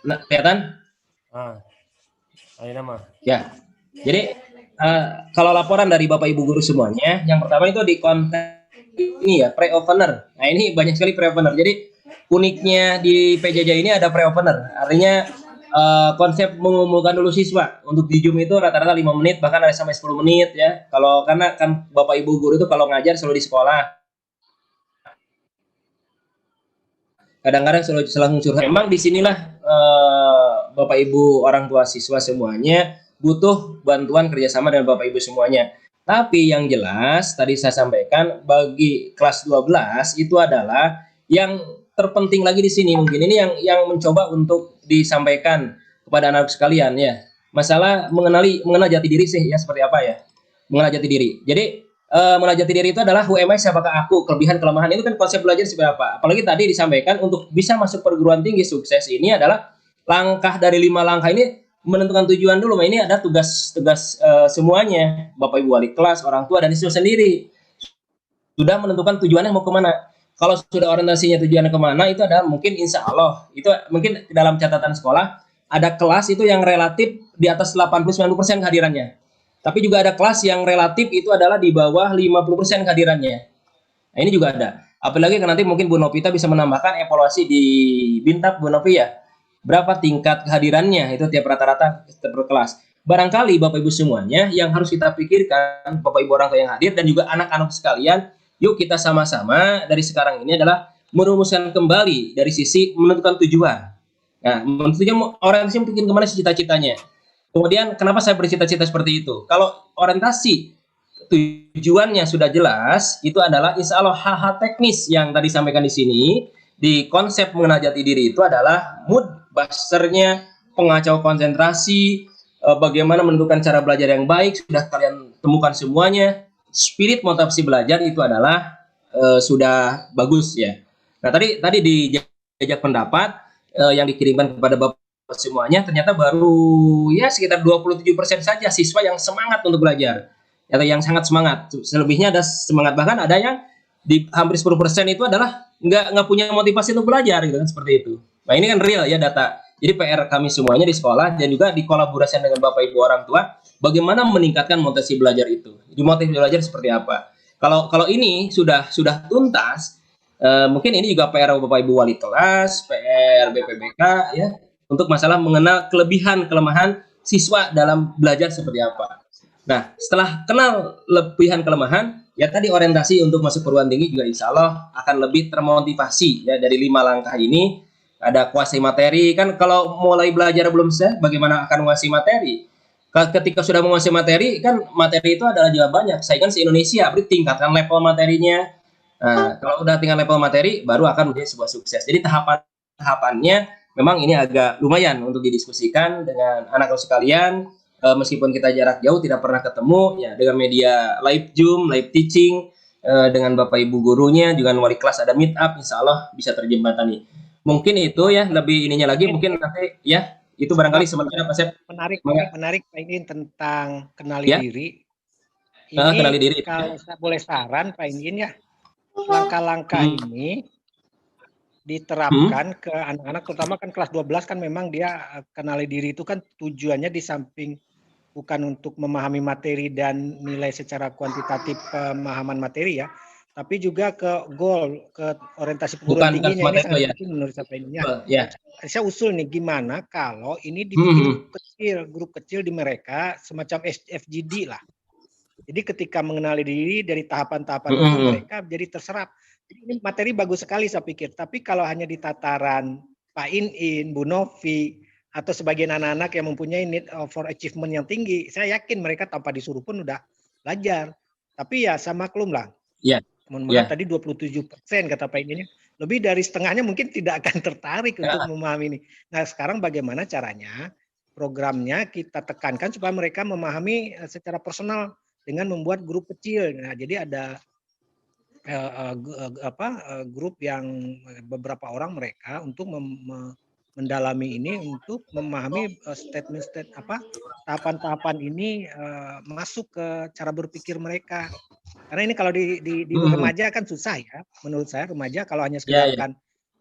Nah, kelihatan? Ayo nama. Ya. Jadi kalau laporan dari Bapak Ibu guru semuanya, yang pertama itu di konten ini ya, pre-opener. Nah, ini banyak sekali pre-opener. Jadi uniknya di PJJ ini ada pre-opener. Artinya konsep mengumpulkan dulu siswa. Untuk di Zoom itu rata-rata 5 menit, bahkan ada sampai 10 menit ya. Kalau karena kan Bapak Ibu guru itu kalau ngajar selalu di sekolah. Kadang-kadang selalu curhat. Memang disinilah Bapak Ibu orang tua siswa semuanya butuh bantuan kerjasama dengan Bapak Ibu semuanya. Tapi yang jelas tadi saya sampaikan bagi kelas 12 itu adalah yang terpenting lagi di sini, mungkin ini yang mencoba untuk disampaikan kepada anak sekalian ya. Masalah mengenal jati diri sih ya, seperti apa ya? Mengenal jati diri. Jadi mengenal jati diri itu adalah who am I, siapakah aku, kelebihan kelemahan, itu kan konsep belajar seperti apa. Apalagi tadi disampaikan untuk bisa masuk perguruan tinggi sukses ini adalah langkah dari 5 langkah ini menentukan tujuan dulu. Ini ada tugas semuanya, Bapak Ibu wali kelas, orang tua, dan siswa sendiri sudah menentukan tujuannya mau kemana. Kalau sudah orientasinya tujuannya kemana, itu ada mungkin insya Allah itu mungkin dalam catatan sekolah ada kelas itu yang relatif di atas 80-90% kehadirannya, tapi juga ada kelas yang relatif itu adalah di bawah 50% kehadirannya. Nah, ini juga ada. Apalagi kan nanti mungkin Bu Novita bisa menambahkan evaluasi di Bintap Bu Novi ya, berapa tingkat kehadirannya itu tiap rata-rata per kelas. Barangkali Bapak Ibu semuanya yang harus kita pikirkan, Bapak Ibu orang tua yang hadir dan juga anak-anak sekalian, yuk kita sama-sama dari sekarang ini adalah merumuskan kembali dari sisi menentukan tujuan. Nah, menentukan orientasi mungkin kemana cita-citanya. Kemudian kenapa saya bercita-cita seperti itu? Kalau orientasi tujuannya sudah jelas, itu adalah insya Allah hal-hal teknis yang tadi sampaikan di sini, di konsep mengenal jati diri itu adalah mood busternya, pengacau konsentrasi, bagaimana menentukan cara belajar yang baik, sudah kalian temukan semuanya. Spirit motivasi belajar itu adalah sudah bagus ya. Nah, tadi di jajak pendapat yang dikirimkan kepada Bapak semuanya, ternyata baru ya sekitar 27% saja siswa yang semangat untuk belajar, atau yang sangat semangat. Selebihnya ada semangat, bahkan ada yang di hampir 10% itu adalah nggak punya motivasi untuk belajar gitu kan, seperti itu. Nah, ini kan real ya data. Jadi PR kami semuanya di sekolah dan juga dikolaborasikan dengan Bapak Ibu orang tua, bagaimana meningkatkan motivasi belajar itu. Di motivasi belajar seperti apa? Kalau ini sudah tuntas, mungkin ini juga PR Bapak Ibu wali kelas, PR BPBK ya, untuk masalah mengenal kelebihan kelemahan siswa dalam belajar seperti apa. Nah, setelah kenal kelebihan kelemahan, ya tadi orientasi untuk masuk perguruan tinggi juga insya Allah akan lebih termotivasi ya. Dari 5 langkah ini ada kuasai materi, kan kalau mulai belajar belum selesai, bagaimana akan menguasai materi? Ketika sudah menguasai materi, kan materi itu adalah juga banyak. Saingan se-Indonesia, berarti tingkatkan level materinya. Nah, kalau udah tinggal level materi, baru akan menjadi sebuah sukses. Jadi tahapannya memang ini agak lumayan untuk didiskusikan dengan anak-anak sekalian. Meskipun kita jarak jauh tidak pernah ketemu ya, dengan media live Zoom, live teaching, dengan Bapak Ibu gurunya, dengan wali kelas ada meet up, insya Allah bisa terjembatani. Mungkin itu ya, lebih ininya lagi mungkin nanti ya, itu barangkali sementara Pak Sep. Menarik Pak Indin tentang kenali diri. Ini kenali diri. Kalau saya boleh saran Pak Indin ya, langkah-langkah ini diterapkan ke anak-anak, terutama kan kelas 12 kan memang dia kenali diri itu kan tujuannya di samping bukan untuk memahami materi dan nilai secara kuantitatif pemahaman materi ya, tapi juga ke goal, ke orientasi perguruan tingginya. Ini sangat penting menurut saya ini ya. Saya usul nih, gimana kalau ini dibikin grup kecil di mereka, semacam FGD lah. Jadi ketika mengenali diri dari tahapan-tahapan itu mereka jadi terserap. Jadi ini materi bagus sekali saya pikir, tapi kalau hanya di tataran Pak In, Bu Novi, atau sebagian anak-anak yang mempunyai need for achievement yang tinggi, saya yakin mereka tanpa disuruh pun udah belajar. Tapi ya saya maklum lah. Iya. Mohon maaf tadi 27% kata Pak In. Lebih dari setengahnya mungkin tidak akan tertarik untuk memahami ini. Nah sekarang bagaimana caranya programnya kita tekankan supaya mereka memahami secara personal dengan membuat grup kecil. Nah jadi ada grup yang beberapa orang mereka untuk mendalami ini untuk memahami tahapan-tahapan ini masuk ke cara berpikir mereka. Karena ini kalau di remaja kan susah ya. Menurut saya remaja kalau hanya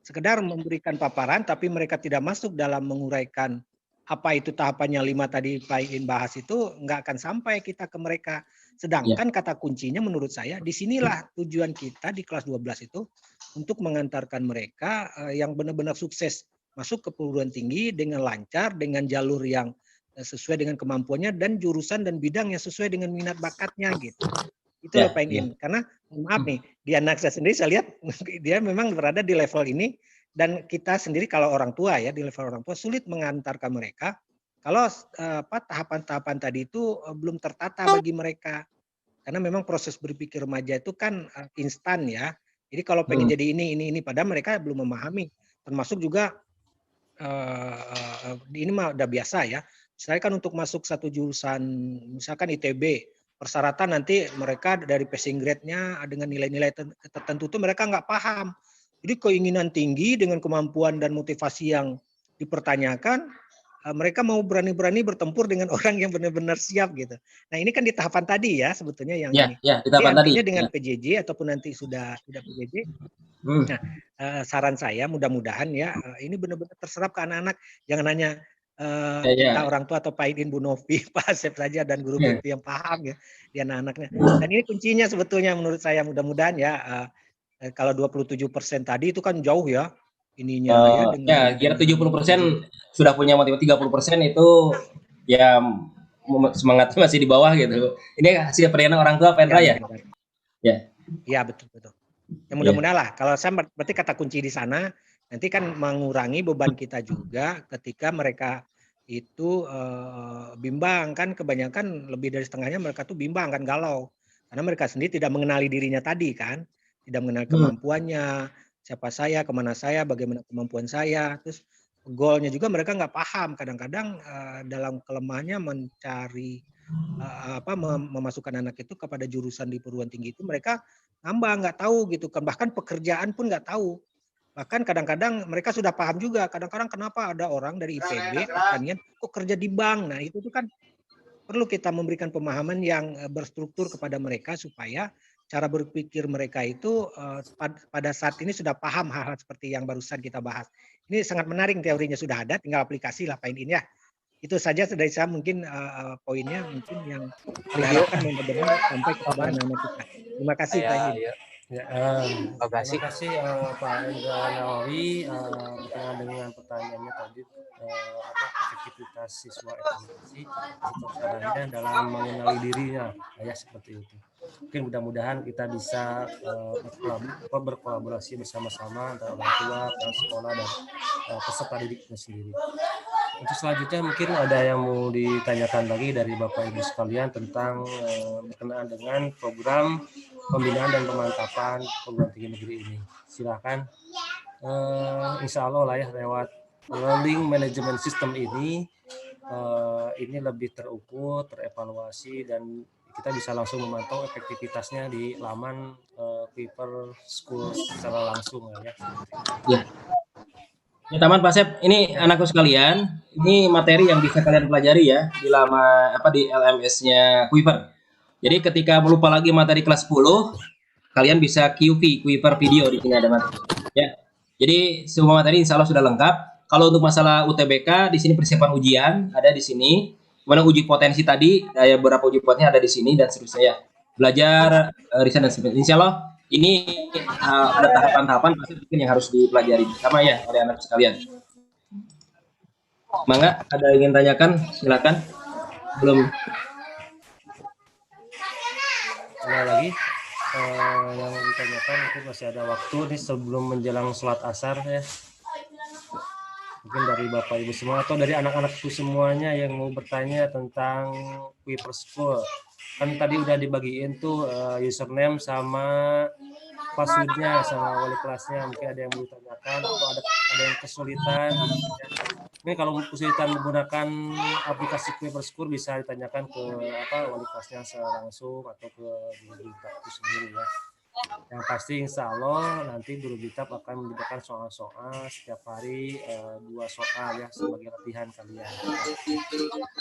sekedar memberikan paparan tapi mereka tidak masuk dalam menguraikan apa itu tahapannya 5 tadi Pak In bahas itu nggak akan sampai kita ke mereka. Sedangkan kata kuncinya menurut saya disinilah tujuan kita di kelas 12 itu untuk mengantarkan mereka yang benar-benar sukses masuk ke perguruan tinggi dengan lancar, dengan jalur yang sesuai dengan kemampuannya dan jurusan dan bidang yang sesuai dengan minat bakatnya gitu. Itu loh Pak In. Karena maaf nih, di anak saya sendiri saya lihat dia memang berada di level ini dan kita sendiri kalau orang tua ya di level orang tua sulit mengantarkan mereka kalau tahapan-tahapan tadi itu belum tertata bagi mereka. Karena memang proses berpikir remaja itu kan instan ya. Jadi kalau pengen jadi ini padahal mereka belum memahami. Termasuk juga ini mah udah biasa ya. Misalnya kan untuk masuk satu jurusan misalkan ITB, persyaratan nanti mereka dari passing grade-nya dengan nilai-nilai tertentu itu mereka nggak paham. Jadi keinginan tinggi dengan kemampuan dan motivasi yang dipertanyakan, mereka mau berani-berani bertempur dengan orang yang benar-benar siap gitu. Nah ini kan di tahapan tadi ya sebetulnya yang ini. Di tahapan artinya tadi. dengan PJJ ataupun nanti sudah PJJ. Nah saran saya mudah-mudahan ya ini benar-benar terserap ke anak-anak. Jangan hanya kita orang tua atau Pak In, Bu Novi, Pak Asep saja dan guru BP yang paham ya di anak-anaknya. Dan ini kuncinya sebetulnya menurut saya mudah-mudahan ya kalau 27% tadi itu kan jauh ya. Ininya kira 70% sudah punya motivasi, 30% itu ya semangatnya masih di bawah gitu. Ini hasil penilaian orang tua Pak Indra ya? Iya betul. Ya mudah-mudahan lah. Kalau saya berarti kata kunci di sana nanti kan mengurangi beban kita juga ketika mereka itu bimbang kan kebanyakan lebih dari setengahnya mereka tuh bimbang kan galau karena mereka sendiri tidak mengenali dirinya tadi kan, tidak mengenali kemampuannya. Siapa saya, kemana saya, bagaimana kemampuan saya, terus goalnya juga mereka nggak paham. Kadang-kadang dalam kelemahannya mencari memasukkan anak itu kepada jurusan di perguruan tinggi itu mereka nggak tahu gitu kan, bahkan pekerjaan pun nggak tahu. Bahkan kadang-kadang mereka sudah paham juga. Kadang-kadang kenapa ada orang dari IPB pertanian kok kerja di bank. Nah itu tuh kan perlu kita memberikan pemahaman yang berstruktur kepada mereka supaya cara berpikir mereka itu pada saat ini sudah paham hal-hal seperti yang barusan kita bahas. Ini sangat menarik teorinya sudah ada, tinggal aplikasi lah Pak In ya. Itu saja dari saya mungkin poinnya mungkin yang diharapkan benar-benar sampai kepada anak-anak kita. Terima kasih Pak In. Terima kasih Pak Indra Nawawi berkenaan dengan pertanyaannya tadi efektivitas siswa evaluasi untuk caranya dalam mengenali dirinya ya seperti itu. Mungkin mudah-mudahan kita bisa berkolaborasi bersama-sama antara orang tua, dan sekolah dan peserta didiknya sendiri. Untuk selanjutnya mungkin ada yang mau ditanyakan lagi dari Bapak Ibu sekalian tentang berkenaan dengan program pembinaan dan pemantapan perguruan tinggi negeri ini. Silakan. Insya Allah lah ya lewat learning management system ini lebih terukur, terevaluasi dan kita bisa langsung memantau efektivitasnya di laman Kuiper School secara langsung ya. Ya teman Pak Sep, ini anakku sekalian, ini materi yang bisa kalian pelajari ya di di LMS-nya Kuiper. Jadi ketika melupa lagi materi kelas 10, kalian bisa QV, Kuiper video di sini ada materi. Ya. Jadi semua materi insya Allah sudah lengkap. Kalau untuk masalah UTBK, di sini persiapan ujian ada di sini. Kemudian uji potensi tadi, beberapa uji potensi ada di sini dan seterusnya. Belajar riset dan sebagainya. Insya Allah ini ada tahapan-tahapan pasti mungkin yang harus dipelajari sama ya oleh anak sekalian. Mangga, ada yang ingin tanyakan? Silakan. Belum. Ada lagi yang mau ditanyakan? Mungkin masih ada waktu nih sebelum menjelang sholat asar ya. Mungkin dari Bapak Ibu semua atau dari anak-anakku semuanya yang mau bertanya tentang Kuiper School. Kan tadi udah dibagiin tuh username sama passwordnya sama wali kelasnya. Mungkin ada yang mau ditanyakan atau ada yang kesulitan. Ini kalau kesulitan menggunakan aplikasi Kuiper School bisa ditanyakan ke wali kelasnya langsung atau ke guru BITAP itu sendiri ya. Yang pasti insya Allah nanti guru BITAP akan menyediakan soal-soal setiap hari 2 soal ya sebagai latihan kalian.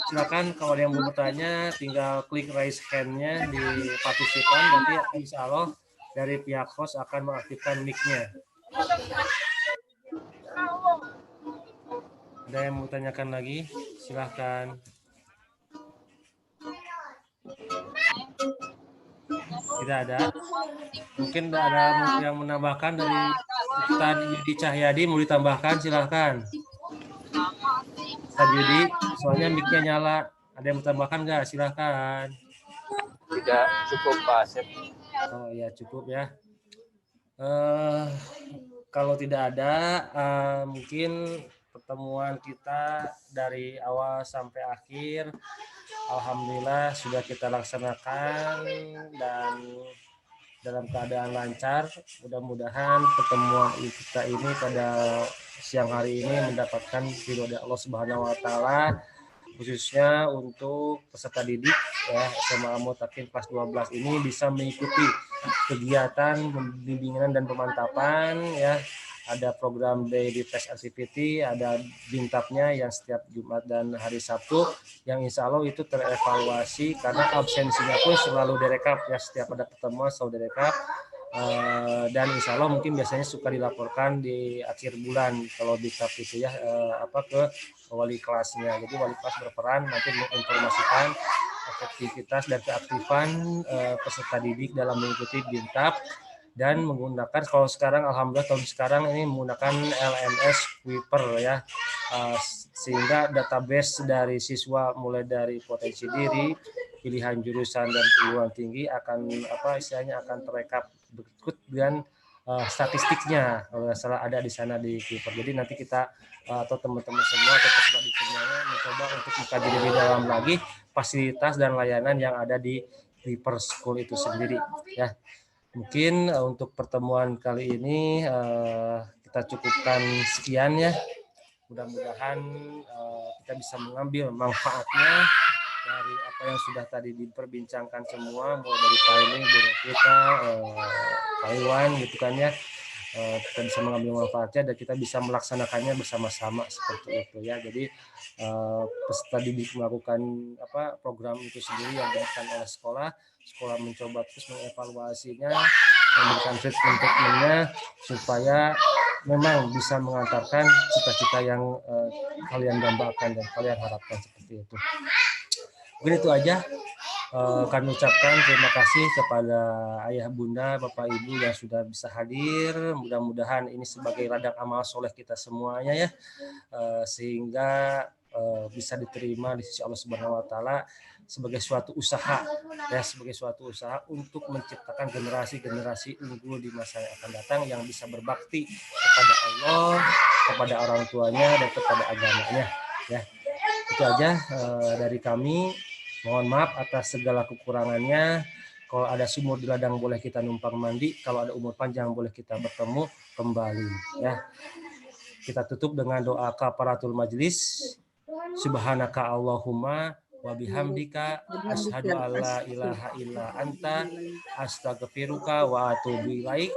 Silakan kalau ada yang mau bertanya tinggal klik raise hand-nya di partisipan, nanti insya Allah dari pihak host akan mengaktifkan mic-nya. Ada yang mau tanyakan lagi? Silahkan. Tidak ada. Mungkin ada yang menambahkan dari Ustaz Yudi Cahyadi, mau ditambahkan silahkan. Ustaz Yudi, soalnya mic-nya nyala. Ada yang mau tambahkan nggak? Silahkan. Tidak cukup Pak Asep. Oh ya cukup ya. Kalau tidak ada, mungkin pertemuan kita dari awal sampai akhir alhamdulillah sudah kita laksanakan dan dalam keadaan lancar. Mudah-mudahan pertemuan kita ini pada siang hari ini mendapatkan ridho dari Allah Subhanahu wa taala, khususnya untuk peserta didik ya SMA Al-Muttaqin kelas 12 ini bisa mengikuti kegiatan bimbingan dan pemantapan ya. Ada program daily test activity, ada bintapnya yang setiap Jumat dan hari Sabtu, yang insya Allah itu terevaluasi karena absensinya pun selalu direkap ya, setiap ada pertemuan selalu direkap. Dan insya Allah mungkin biasanya suka dilaporkan di akhir bulan kalau bintap itu ya ke wali kelasnya. Jadi wali kelas berperan nanti menginformasikan efektivitas dan keaktifan peserta didik dalam mengikuti bintap. Dan menggunakan kalau sekarang alhamdulillah tahun sekarang ini menggunakan LMS Kuiper ya, sehingga database dari siswa mulai dari potensi diri, pilihan jurusan dan perguruan tinggi akan istilahnya akan terekap berikut dengan statistiknya kalau nggak salah ada di sana di Kuiper. Jadi nanti kita atau teman-teman semua atau peserta didik semuanya mencoba untuk mengkaji lebih dalam lagi fasilitas dan layanan yang ada di Kuiper School itu sendiri ya. Mungkin untuk pertemuan kali ini kita cukupkan sekian ya. Mudah-mudahan kita bisa mengambil manfaatnya dari apa yang sudah tadi diperbincangkan semua, mulai dari Pak ini, Bu Novita, Pak Iwan gitu kan ya. Kita bisa mengambil manfaatnya dan kita bisa melaksanakannya bersama-sama seperti itu ya. Jadi peserta didik melakukan program itu sendiri yang dilakukan oleh sekolah mencoba terus mengevaluasinya, memberikan treatment-nya supaya memang bisa mengantarkan cita-cita yang kalian dambakan dan kalian harapkan seperti itu. Mungkin itu aja. Kami ucapkan terima kasih kepada ayah bunda, bapak ibu yang sudah bisa hadir. Mudah-mudahan ini sebagai ladang amal soleh kita semuanya ya, sehingga bisa diterima di sisi Allah Subhanahu wa taala sebagai suatu usaha ya, sebagai suatu usaha untuk menciptakan generasi-generasi unggul di masa yang akan datang yang bisa berbakti kepada Allah, kepada orang tuanya dan kepada agamanya ya. Itu aja dari kami. Mohon maaf atas segala kekurangannya. Kalau ada sumur di ladang boleh kita numpang mandi, kalau ada umur panjang boleh kita bertemu kembali ya. Kita tutup dengan doa kafaratul majlis. Subhanaka Allahumma wa bihamdika asyhadu an la ilaha illa anta astaghfiruka wa atubu ilaik.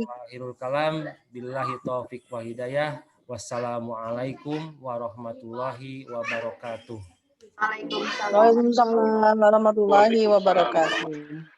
Wa akhirul kalam billahi taufik wa hidayah. Wassalamualaikum warahmatullahi wabarakatuh. Waalaikumsalam. Waalaikumsalam warahmatullahi wabarakatuh.